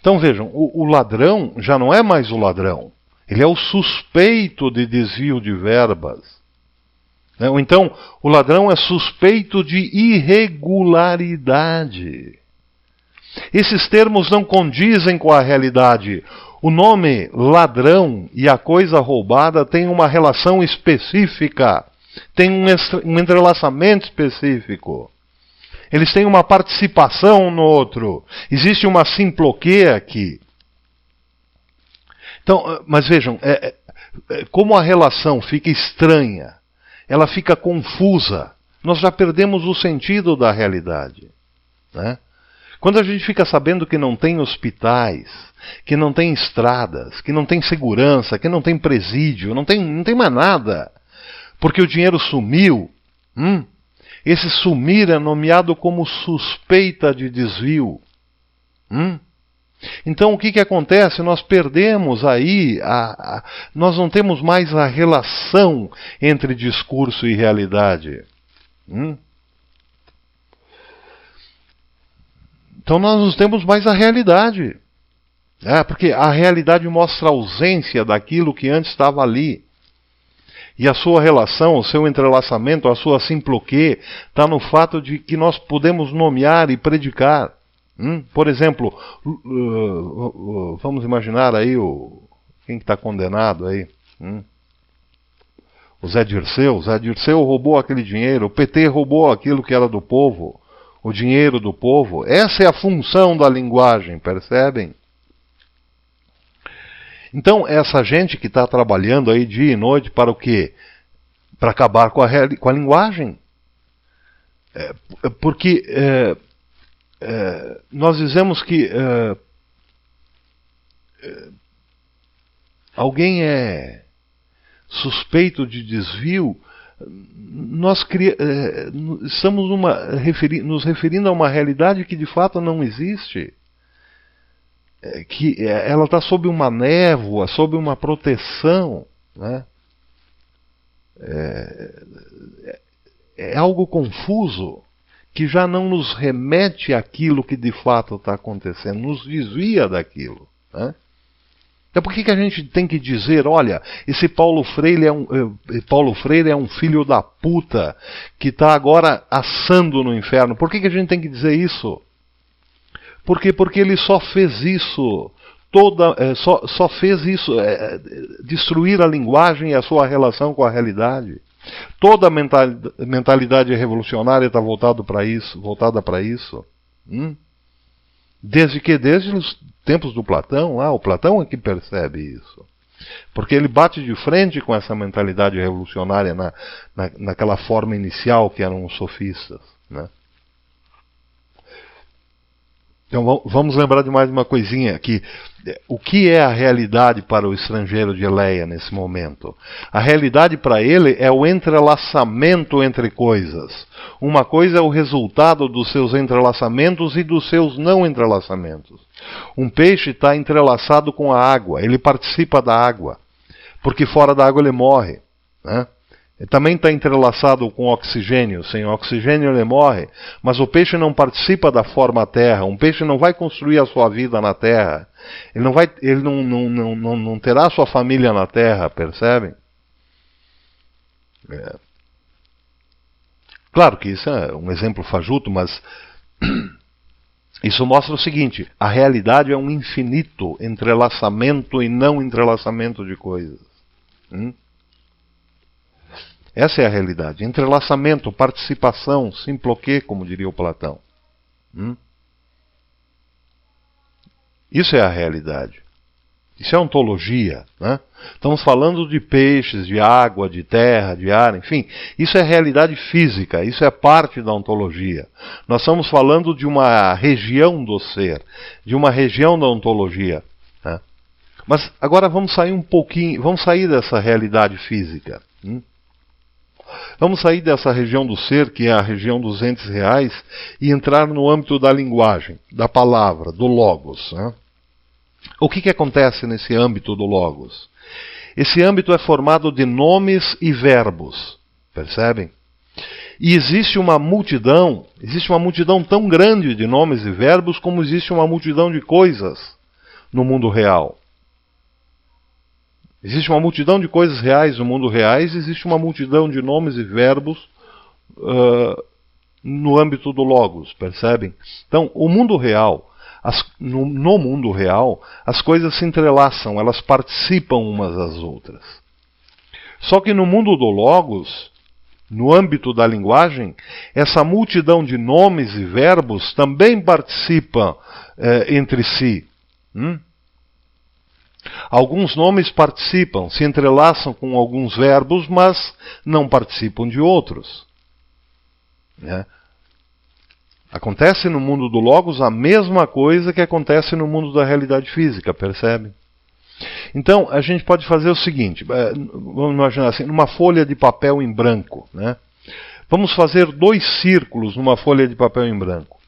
S1: Então vejam, o ladrão já não é mais o ladrão, ele é o suspeito de desvio de verbas. Ou então, o ladrão é suspeito de irregularidade. Esses termos não condizem com a realidade. O nome ladrão e a coisa roubada têm uma relação específica, têm um entrelaçamento específico. Eles têm uma participação no outro. Existe uma simploquê aqui. Então, mas vejam, como a relação fica estranha, ela fica confusa, nós já perdemos o sentido da realidade. Né? Quando a gente fica sabendo que não tem hospitais, que não tem estradas, que não tem segurança, que não tem presídio, não tem mais nada, porque o dinheiro sumiu, esse sumir é nomeado como suspeita de desvio. Então o que acontece? Nós perdemos aí, nós não temos mais a relação entre discurso e realidade. Então nós não temos mais a realidade. Porque a realidade mostra a ausência daquilo que antes estava ali. E a sua relação, o seu entrelaçamento, a sua simploquê, está no fato de que nós podemos nomear e predicar. Por exemplo, vamos imaginar aí quem está condenado aí? O Zé Dirceu. O Zé Dirceu roubou aquele dinheiro, o PT roubou aquilo que era do povo, o dinheiro do povo. Essa é a função da linguagem, percebem? Então, essa gente que está trabalhando aí dia e noite para o quê? Para acabar com a linguagem. Porque nós dizemos que alguém é suspeito de desvio, nós estamos nos referindo a uma realidade que de fato não existe. Que ela está sob uma névoa, sob uma proteção. Né? É algo confuso, que já não nos remete àquilo que de fato está acontecendo, nos desvia daquilo. Né? Então por que a gente tem que dizer, olha, esse Paulo Freire é um filho da puta que está agora assando no inferno? Por que a gente tem que dizer isso? Porque ele só fez isso, só fez isso, destruir a linguagem e a sua relação com a realidade. Toda a mentalidade revolucionária está voltada para isso. Desde os tempos do Platão, o Platão é que percebe isso. Porque ele bate de frente com essa mentalidade revolucionária naquela forma inicial que eram os sofistas. Né? Então vamos lembrar de mais uma coisinha aqui. O que é a realidade para o estrangeiro de Eleia nesse momento? A realidade para ele é o entrelaçamento entre coisas. Uma coisa é o resultado dos seus entrelaçamentos e dos seus não entrelaçamentos. Um peixe está entrelaçado com a água, ele participa da água, porque fora da água ele morre, né? Ele também está entrelaçado com oxigênio. Sem oxigênio ele morre. Mas o peixe não participa da forma terra. Um peixe não vai construir a sua vida na terra. Ele não terá sua família na terra, percebem? Claro que isso é um exemplo fajuto, mas isso mostra o seguinte: a realidade é um infinito entrelaçamento e não entrelaçamento de coisas. Essa é a realidade. Entrelaçamento, participação, simploquê, como diria o Platão. Isso é a realidade. Isso é ontologia, né? Estamos falando de peixes, de água, de terra, de ar, enfim. Isso é realidade física, isso é parte da ontologia. Nós estamos falando de uma região do ser, de uma região da ontologia, né? Mas agora vamos sair um pouquinho, vamos sair dessa realidade física. Vamos sair dessa região do ser, que é a região dos entes reais, e entrar no âmbito da linguagem, da palavra, do logos, né? O que acontece nesse âmbito do logos? Esse âmbito é formado de nomes e verbos, percebem? E existe uma multidão tão grande de nomes e verbos como existe uma multidão de coisas no mundo real. Existe uma multidão de coisas reais no mundo reais, existe uma multidão de nomes e verbos no âmbito do logos, percebem? Então, o mundo real, no mundo real, as coisas se entrelaçam, elas participam umas das outras. Só que no mundo do logos, no âmbito da linguagem, essa multidão de nomes e verbos também participam entre si. Alguns nomes participam, se entrelaçam com alguns verbos, mas não participam de outros. Acontece no mundo do logos a mesma coisa que acontece no mundo da realidade física, percebe? Então, a gente pode fazer o seguinte, vamos imaginar assim, numa folha de papel em branco, né? Vamos fazer 2 círculos numa folha de papel em branco.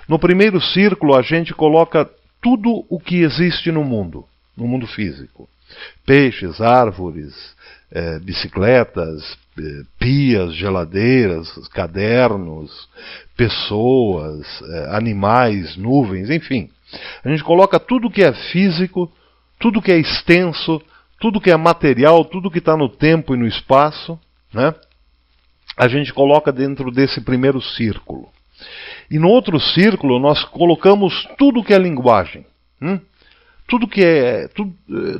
S1: No primeiro círculo, a gente coloca tudo o que existe no mundo físico. Peixes, árvores, bicicletas, pias, geladeiras, cadernos, pessoas, animais, nuvens, enfim. A gente coloca tudo que é físico, tudo que é extenso, tudo que é material, tudo que está no tempo e no espaço, né? A gente coloca dentro desse primeiro círculo. E no outro círculo nós colocamos tudo que é linguagem. Tudo que é,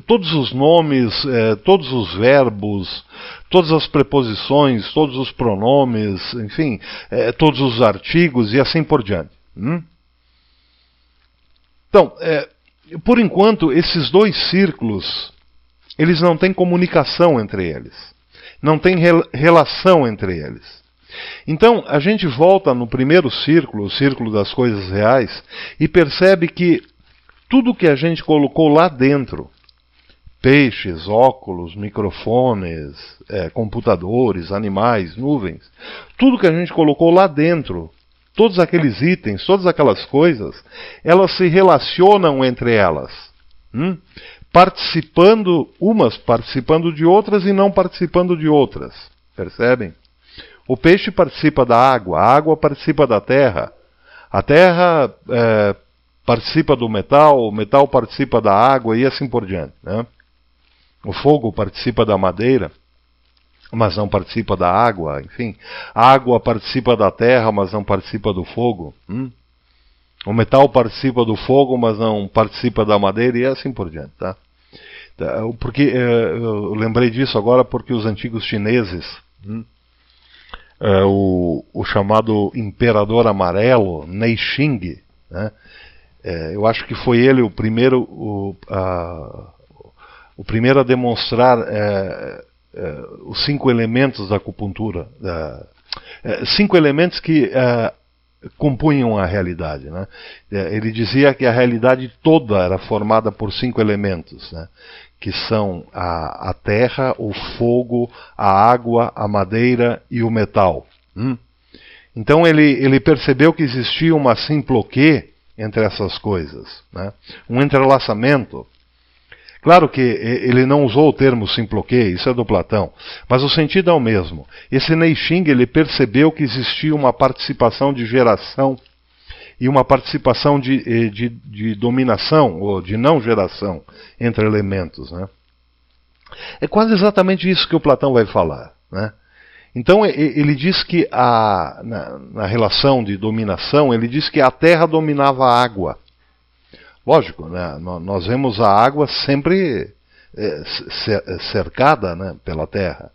S1: todos os nomes, todos os verbos, todas as preposições, todos os pronomes, enfim, todos os artigos e assim por diante. Então, por enquanto, esses 2 círculos, eles não têm comunicação entre eles. Não tem relação entre eles. Então, a gente volta no primeiro círculo, o círculo das coisas reais, e percebe que tudo que a gente colocou lá dentro, peixes, óculos, microfones, computadores, animais, nuvens, tudo que a gente colocou lá dentro, todos aqueles itens, todas aquelas coisas, elas se relacionam entre elas, umas participando de outras e não participando de outras, percebem? O peixe participa da água, a água participa da terra, a terra participa do metal, o metal participa da água e assim por diante, né? O fogo participa da madeira, mas não participa da água, enfim. A água participa da terra, mas não participa do fogo. O metal participa do fogo, mas não participa da madeira e assim por diante, tá? Porque eu lembrei disso agora porque os antigos chineses, o chamado Imperador Amarelo, Neixing, né? Eu acho que foi ele o primeiro a demonstrar os 5 elementos da acupuntura. 5 elementos que compunham a realidade, né? Ele dizia que a realidade toda era formada por 5 elementos, né? Que são a terra, o fogo, a água, a madeira e o metal. Então ele percebeu que existia uma simploquê entre essas coisas, né? Um entrelaçamento. Claro que ele não usou o termo simploquê, isso é do Platão, mas o sentido é o mesmo. Esse Neixing, ele percebeu que existia uma participação de geração e uma participação de dominação, ou de não geração, entre elementos, né? É quase exatamente isso que o Platão vai falar, né? Então ele diz que na relação de dominação, ele diz que a terra dominava a água. Lógico, né? Nós vemos a água sempre cercada, né, pela terra.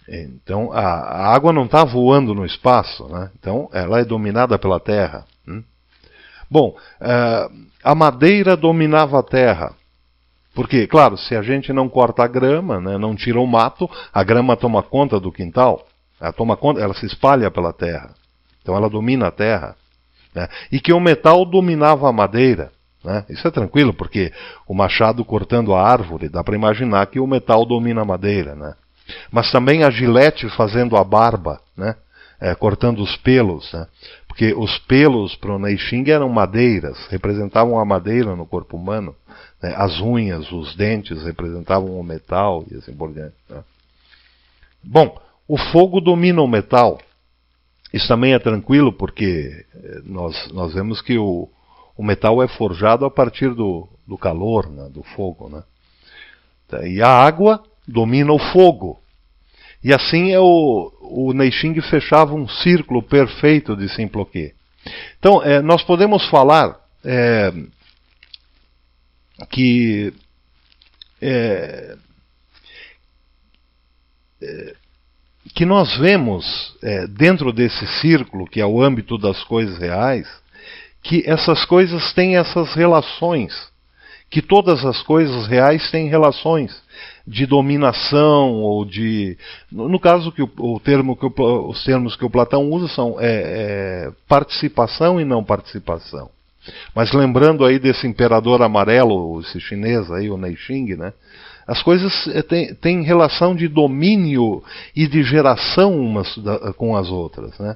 S1: Então a água não está voando no espaço, né? Então ela é dominada pela terra. Bom, a madeira dominava a terra. Porque, claro, se a gente não corta a grama, né, não tira o mato, a grama toma conta do quintal, ela se espalha pela terra. Então ela domina a terra. Né? E que o metal dominava a madeira. Né? Isso é tranquilo, porque o machado cortando a árvore, dá para imaginar que o metal domina a madeira. Né? Mas também a gilete fazendo a barba, né? Cortando os pelos. Né? Porque os pelos para o Neixing eram madeiras, representavam a madeira no corpo humano. Né? As unhas, os dentes representavam o metal e assim por diante. Né? Bom, o fogo domina o metal. Isso também é tranquilo, porque nós vemos que o metal é forjado a partir do calor, né, do fogo. Né? E a água domina o fogo. E assim o Neixing fechava um círculo perfeito de simploquê. Então, nós podemos falar que nós vemos, dentro desse círculo, que é o âmbito das coisas reais, que essas coisas têm essas relações, que todas as coisas reais têm relações de dominação, ou de... No caso, que os termos que o Platão usa são participação e não participação. Mas lembrando aí desse imperador amarelo, esse chinês aí, o Neixing, né? As coisas têm relação de domínio e de geração umas com as outras, né?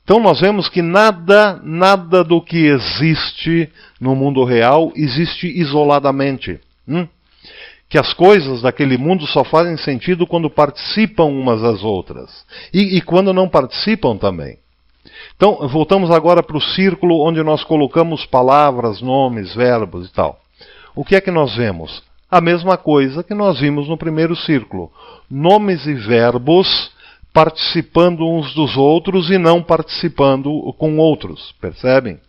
S1: Então nós vemos que nada do que existe no mundo real existe isoladamente. Que as coisas daquele mundo só fazem sentido quando participam umas das outras. E quando não participam também. Então, voltamos agora para o círculo onde nós colocamos palavras, nomes, verbos e tal. O que é que nós vemos? A mesma coisa que nós vimos no primeiro círculo. Nomes e verbos participando uns dos outros e não participando com outros. Percebem?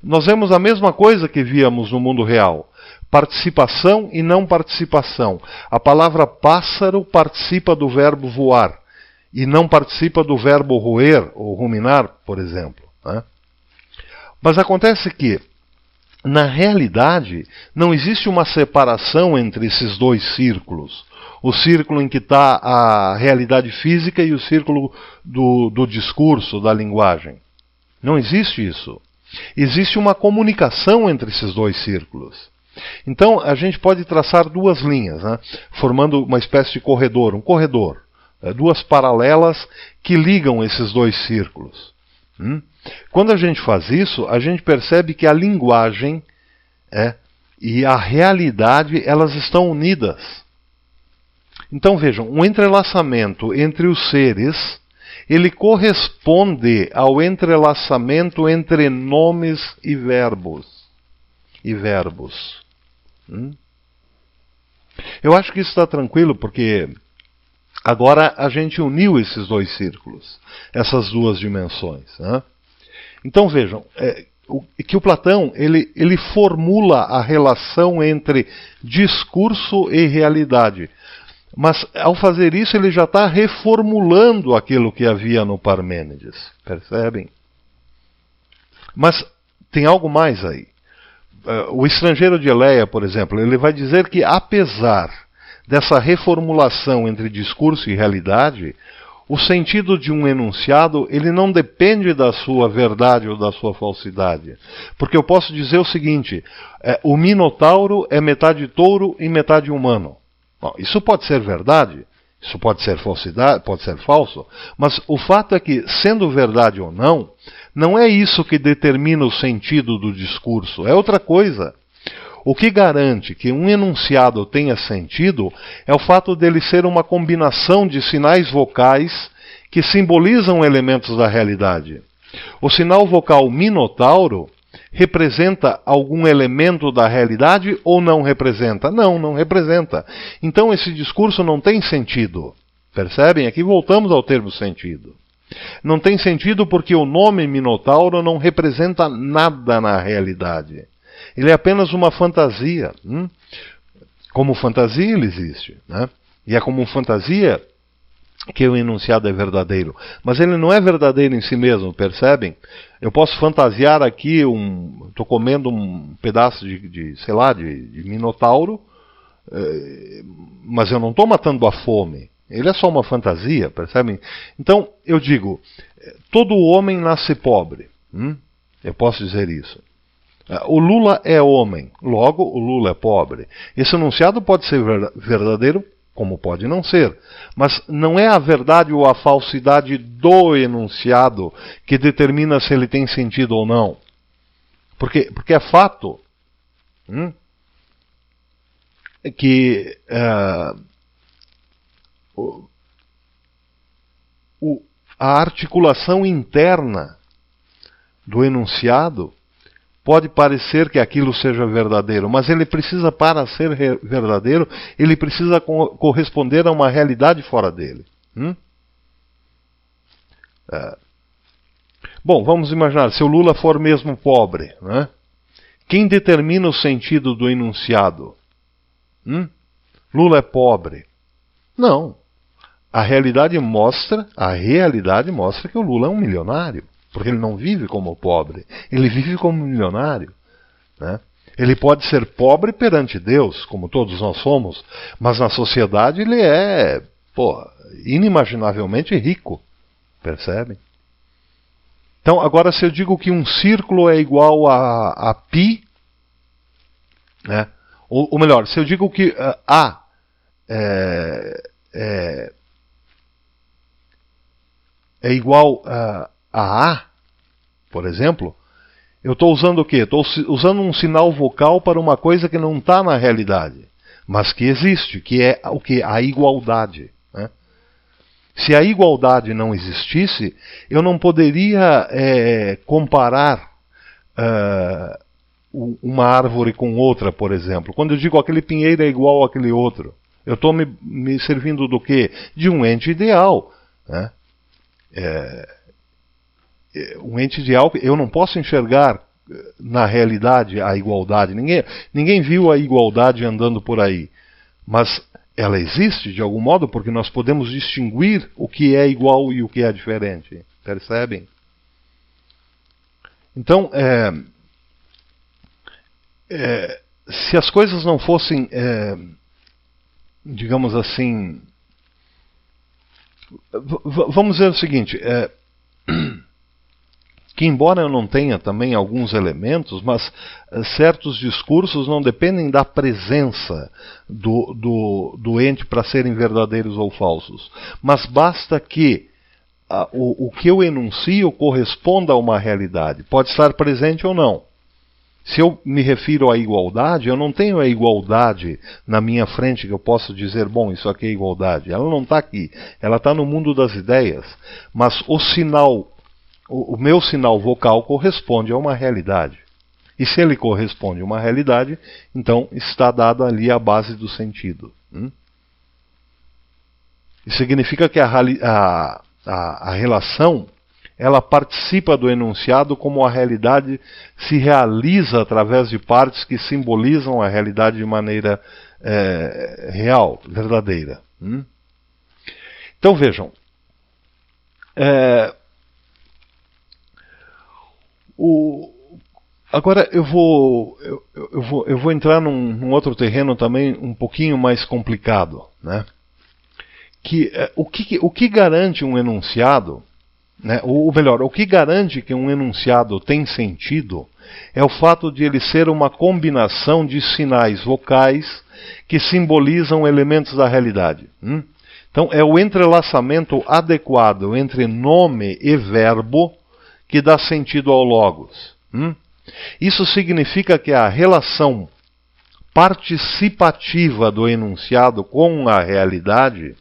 S1: Nós vemos a mesma coisa que víamos no mundo real. Participação e não participação. A palavra pássaro participa do verbo voar e não participa do verbo roer ou ruminar, por exemplo. Né? Mas acontece que, na realidade, não existe uma separação entre esses dois círculos. O círculo em que está a realidade física e o círculo do discurso, da linguagem. Não existe isso. Existe uma comunicação entre esses dois círculos. Então, a gente pode traçar duas linhas, né, formando uma espécie de corredor, um corredor, duas paralelas que ligam esses dois círculos. Quando a gente faz isso, a gente percebe que a linguagem e a realidade, elas estão unidas. Então vejam, um entrelaçamento entre os seres, ele corresponde ao entrelaçamento entre nomes e verbos. Eu acho que isso está tranquilo, porque agora a gente uniu esses dois círculos, essas duas dimensões. Né? Então vejam, que o Platão ele formula a relação entre discurso e realidade. Mas ao fazer isso ele já está reformulando aquilo que havia no Parmênides. Percebem? Mas tem algo mais aí. O Estrangeiro de Eleia, por exemplo, ele vai dizer que apesar dessa reformulação entre discurso e realidade, O sentido de um enunciado, ele não depende da sua verdade ou da sua falsidade. Porque eu posso dizer o seguinte, o Minotauro é metade touro e metade humano. Bom, isso pode ser verdade, isso pode ser falsidade, pode ser falso, mas o fato é que, sendo verdade ou não, não é isso que determina o sentido do discurso, é outra coisa. O que garante que um enunciado tenha sentido é o fato dele ser uma combinação de sinais vocais que simbolizam elementos da realidade. O sinal vocal Minotauro representa algum elemento da realidade ou não representa? Não, não representa. Então esse discurso não tem sentido. Percebem? Aqui voltamos ao termo sentido. Não tem sentido porque o nome Minotauro não representa nada na realidade. Ele é apenas uma fantasia. Como fantasia ele existe. Né? E é como fantasia que o enunciado é verdadeiro. Mas ele não é verdadeiro em si mesmo, percebem? Eu posso fantasiar aqui, estou comendo um pedaço de minotauro, mas eu não estou matando a fome. Ele é só uma fantasia, percebem? Então, eu digo, todo homem nasce pobre. Eu posso dizer isso. O Lula é homem, logo o Lula é pobre. Esse enunciado pode ser verdadeiro, como pode não ser. Mas não é a verdade ou a falsidade do enunciado que determina se ele tem sentido ou não. Porque é fato que a articulação interna do enunciado pode parecer que aquilo seja verdadeiro, mas ele precisa, para ser verdadeiro, ele precisa corresponder a uma realidade fora dele. Bom, vamos imaginar, se o Lula for mesmo pobre, né? Quem determina o sentido do enunciado? Lula é pobre. Não. A realidade mostra que o Lula é um milionário. Porque ele não vive como pobre, ele vive como milionário. Né? Ele pode ser pobre perante Deus, como todos nós somos, mas na sociedade ele é inimaginavelmente rico. Percebem? Então, agora se eu digo que um círculo é igual a π, né? ou melhor, se eu digo que A é igual a A, por exemplo, eu estou usando o quê? Estou usando um sinal vocal para uma coisa que não está na realidade, mas que existe, que é o quê? A igualdade. Né? Se a igualdade não existisse, eu não poderia comparar uma árvore com outra, por exemplo. Quando eu digo aquele pinheiro é igual àquele outro, eu estou me servindo do quê? De um ente ideal. Né? Um ente ideal, eu não posso enxergar na realidade a igualdade. Ninguém viu a igualdade andando por aí. Mas ela existe de algum modo porque nós podemos distinguir o que é igual e o que é diferente. Percebem? Então, se as coisas não fossem, digamos assim, vamos dizer o seguinte, que embora eu não tenha também alguns elementos, mas certos discursos não dependem da presença do ente para serem verdadeiros ou falsos. Mas basta que o que eu enuncio corresponda a uma realidade. Pode estar presente ou não. Se eu me refiro à igualdade, eu não tenho a igualdade na minha frente que eu posso dizer, bom, isso aqui é igualdade. Ela não está aqui. Ela está no mundo das ideias. Mas o meu sinal vocal corresponde a uma realidade. E se ele corresponde a uma realidade, então está dada ali a base do sentido. Isso significa que a relação, ela participa do enunciado como a realidade se realiza através de partes que simbolizam a realidade de maneira real, verdadeira. Então vejam, agora eu vou entrar num outro terreno também um pouquinho mais complicado, né? o que garante um enunciado, né, ou melhor, o que garante que um enunciado tem sentido é o fato de ele ser uma combinação de sinais vocais que simbolizam elementos da realidade. Então, é o entrelaçamento adequado entre nome e verbo que dá sentido ao logos. Isso significa que a relação participativa do enunciado com a realidade,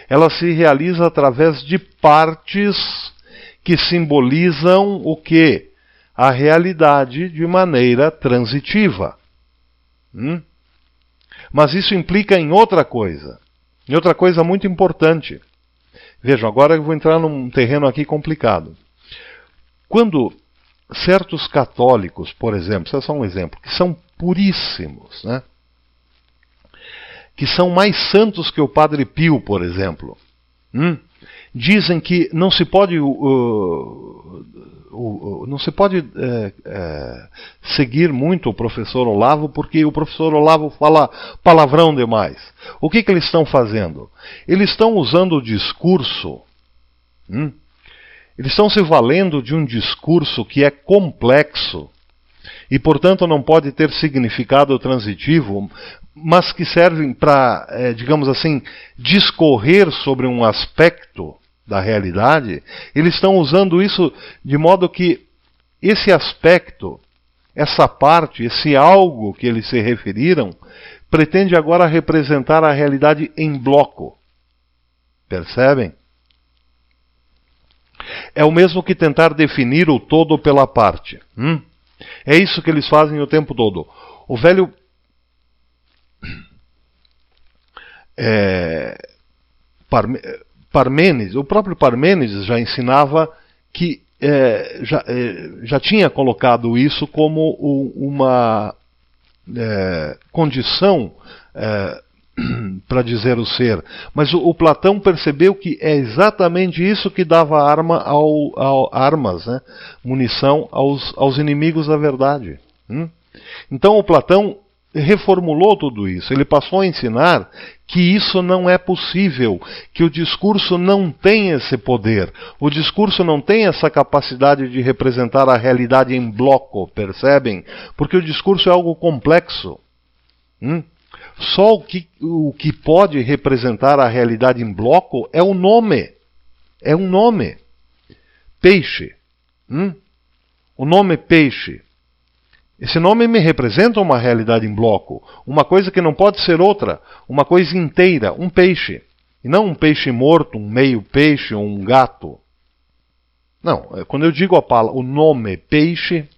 S1: ela se realiza através de partes que simbolizam o quê? A realidade de maneira transitiva. Mas isso implica em outra coisa muito importante. Vejam, agora eu vou entrar num terreno aqui complicado. Quando certos católicos, por exemplo, isso é só um exemplo, que são puríssimos, né? Que são mais santos que o Padre Pio, por exemplo, dizem que não se pode seguir muito o professor Olavo, porque o professor Olavo fala palavrão demais. O que eles estão fazendo? Eles estão usando o discurso, eles estão se valendo de um discurso que é complexo e, portanto, não pode ter significado transitivo, mas que servem para, digamos assim, discorrer sobre um aspecto da realidade. Eles estão usando isso de modo que esse aspecto, essa parte, esse algo que eles se referiram, pretende agora representar a realidade em bloco. Percebem? É o mesmo que tentar definir o todo pela parte. É isso que eles fazem o tempo todo. O velho Parmênides, o próprio Parmênides já ensinava que já tinha colocado isso como uma condição para dizer o ser. Mas o Platão percebeu que é exatamente isso que dava armas, né? Munição aos inimigos da verdade. Então o Platão reformulou tudo isso. Ele passou a ensinar que isso não é possível, que o discurso não tem esse poder. O discurso não tem essa capacidade de representar a realidade em bloco, percebem? Porque o discurso é algo complexo. Só o que pode representar a realidade em bloco é o nome. É um nome. Peixe. O nome peixe. Esse nome me representa uma realidade em bloco, uma coisa que não pode ser outra, uma coisa inteira, um peixe. E não um peixe morto, um meio peixe ou um gato. Não, quando eu digo o nome peixe,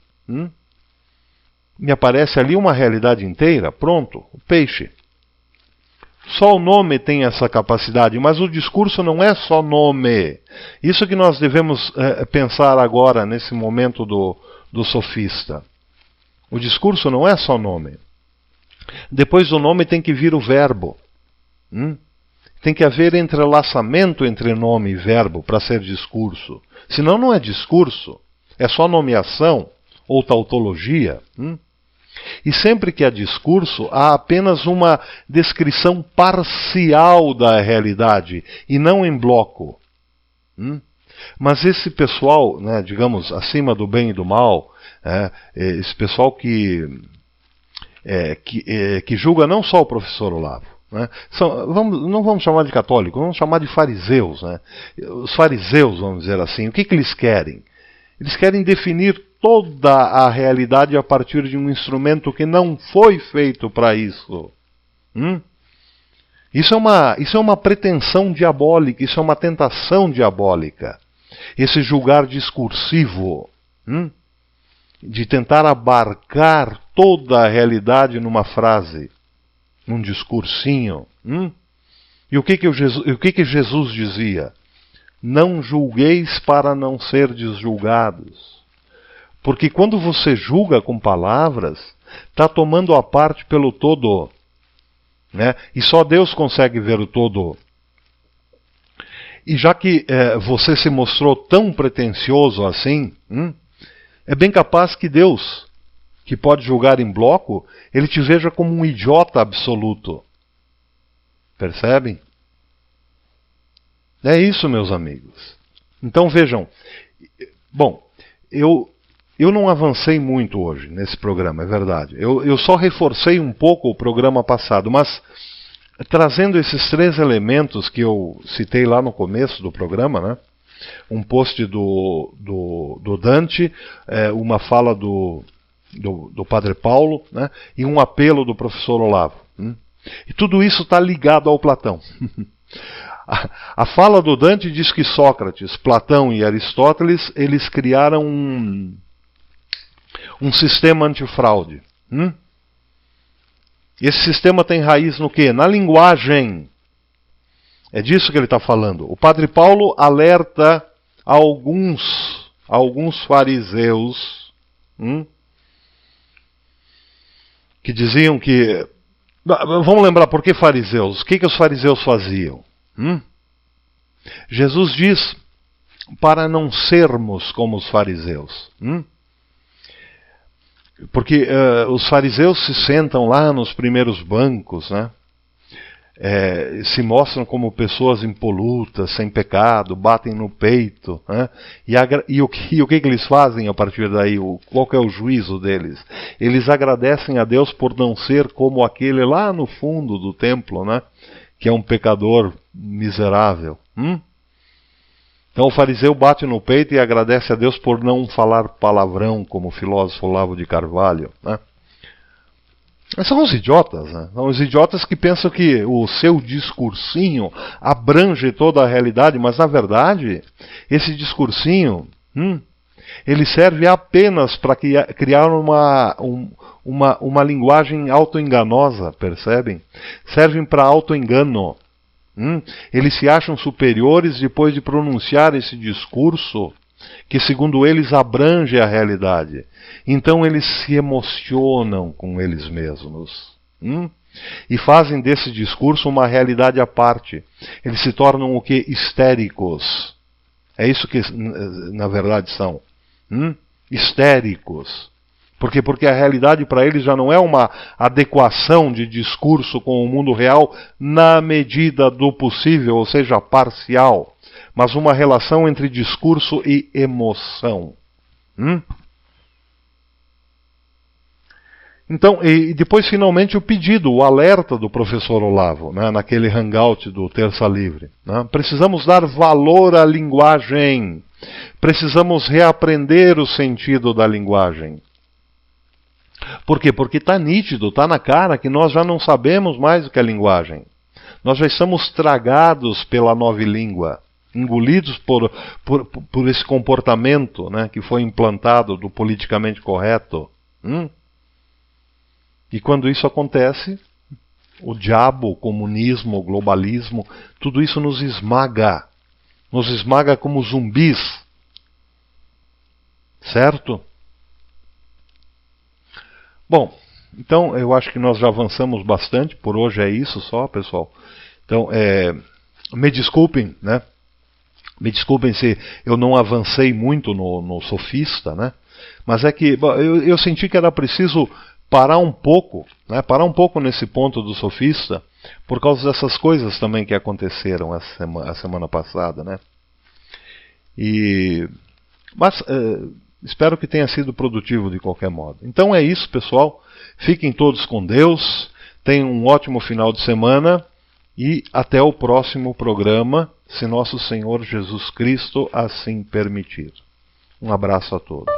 S1: me aparece ali uma realidade inteira, pronto, o peixe. Só o nome tem essa capacidade, mas o discurso não é só nome. Isso que nós devemos pensar agora, nesse momento do sofista. O discurso não é só nome. Depois do nome tem que vir o verbo. Tem que haver entrelaçamento entre nome e verbo para ser discurso. Senão não é discurso. É só nomeação ou tautologia. E sempre que há discurso, há apenas uma descrição parcial da realidade e não em bloco. Mas esse pessoal, né, digamos, acima do bem e do mal, esse pessoal que julga não só o professor Olavo, né, não vamos chamar de católico, vamos chamar de fariseus. Né, os fariseus, vamos dizer assim, o que eles querem? Eles querem definir toda a realidade a partir de um instrumento que não foi feito para isso. Isso é uma pretensão diabólica, isso é uma tentação diabólica. Esse julgar discursivo, de tentar abarcar toda a realidade numa frase, num discursinho. E o que Jesus dizia? Não julgueis para não serdes julgados. Porque quando você julga com palavras, está tomando a parte pelo todo. Né? E só Deus consegue ver o todo. E já que você se mostrou tão pretensioso assim, é bem capaz que Deus, que pode julgar em bloco, ele te veja como um idiota absoluto. Percebem? É isso, meus amigos. Então vejam, bom, eu não avancei muito hoje nesse programa, é verdade. Eu só reforcei um pouco o programa passado, mas trazendo esses 3 elementos que eu citei lá no começo do programa, né? Um post do Dante, uma fala do Padre Paulo, né? E um apelo do professor Olavo. E tudo isso está ligado ao Platão. A fala do Dante diz que Sócrates, Platão e Aristóteles, eles criaram um sistema antifraude. Esse sistema tem raiz no quê? Na linguagem. É disso que ele está falando. O Padre Paulo alerta alguns fariseus que diziam que... Vamos lembrar por que fariseus? O que os fariseus faziam? Jesus diz para não sermos como os fariseus. Porque os fariseus se sentam lá nos primeiros bancos, né? Se mostram como pessoas impolutas, sem pecado, batem no peito, né? E o que eles fazem a partir daí? Qual que é o juízo deles? Eles agradecem a Deus por não ser como aquele lá no fundo do templo, né? Que é um pecador miserável. Então o fariseu bate no peito e agradece a Deus por não falar palavrão, como o filósofo Olavo de Carvalho, né? São os idiotas, né? São os idiotas que pensam que o seu discursinho abrange toda a realidade, mas na verdade, esse discursinho, ele serve apenas para criar uma linguagem autoenganosa, percebem? Servem para autoengano. Eles se acham superiores depois de pronunciar esse discurso que, segundo eles, abrange a realidade. Então eles se emocionam com eles mesmos. E fazem desse discurso uma realidade à parte. Eles se tornam o quê? Histéricos. É isso que, na verdade, são. Histéricos. Por quê? Porque a realidade para eles já não é uma adequação de discurso com o mundo real na medida do possível, ou seja, parcial, mas uma relação entre discurso e emoção. Então, e depois finalmente o pedido, o alerta do professor Olavo, né, naquele hangout do Terça Livre. Né? Precisamos dar valor à linguagem. Precisamos reaprender o sentido da linguagem. Por quê? Porque está nítido, está na cara que nós já não sabemos mais o que é linguagem. Nós já estamos tragados pela nova língua, engolidos por esse comportamento, né, que foi implantado do politicamente correto. E quando isso acontece, o diabo, o comunismo, o globalismo, tudo isso nos esmaga como zumbis. Certo? Bom, então eu acho que nós já avançamos bastante, por hoje é isso só, pessoal. Então, me desculpem, né? Me desculpem se eu não avancei muito no sofista, né? Mas é que eu senti que era preciso parar um pouco, né? Parar um pouco nesse ponto do sofista, por causa dessas coisas também que aconteceram a semana passada, né? Mas espero que tenha sido produtivo de qualquer modo. Então é isso, pessoal. Fiquem todos com Deus. Tenham um ótimo final de semana. E até o próximo programa, se nosso Senhor Jesus Cristo assim permitir. Um abraço a todos.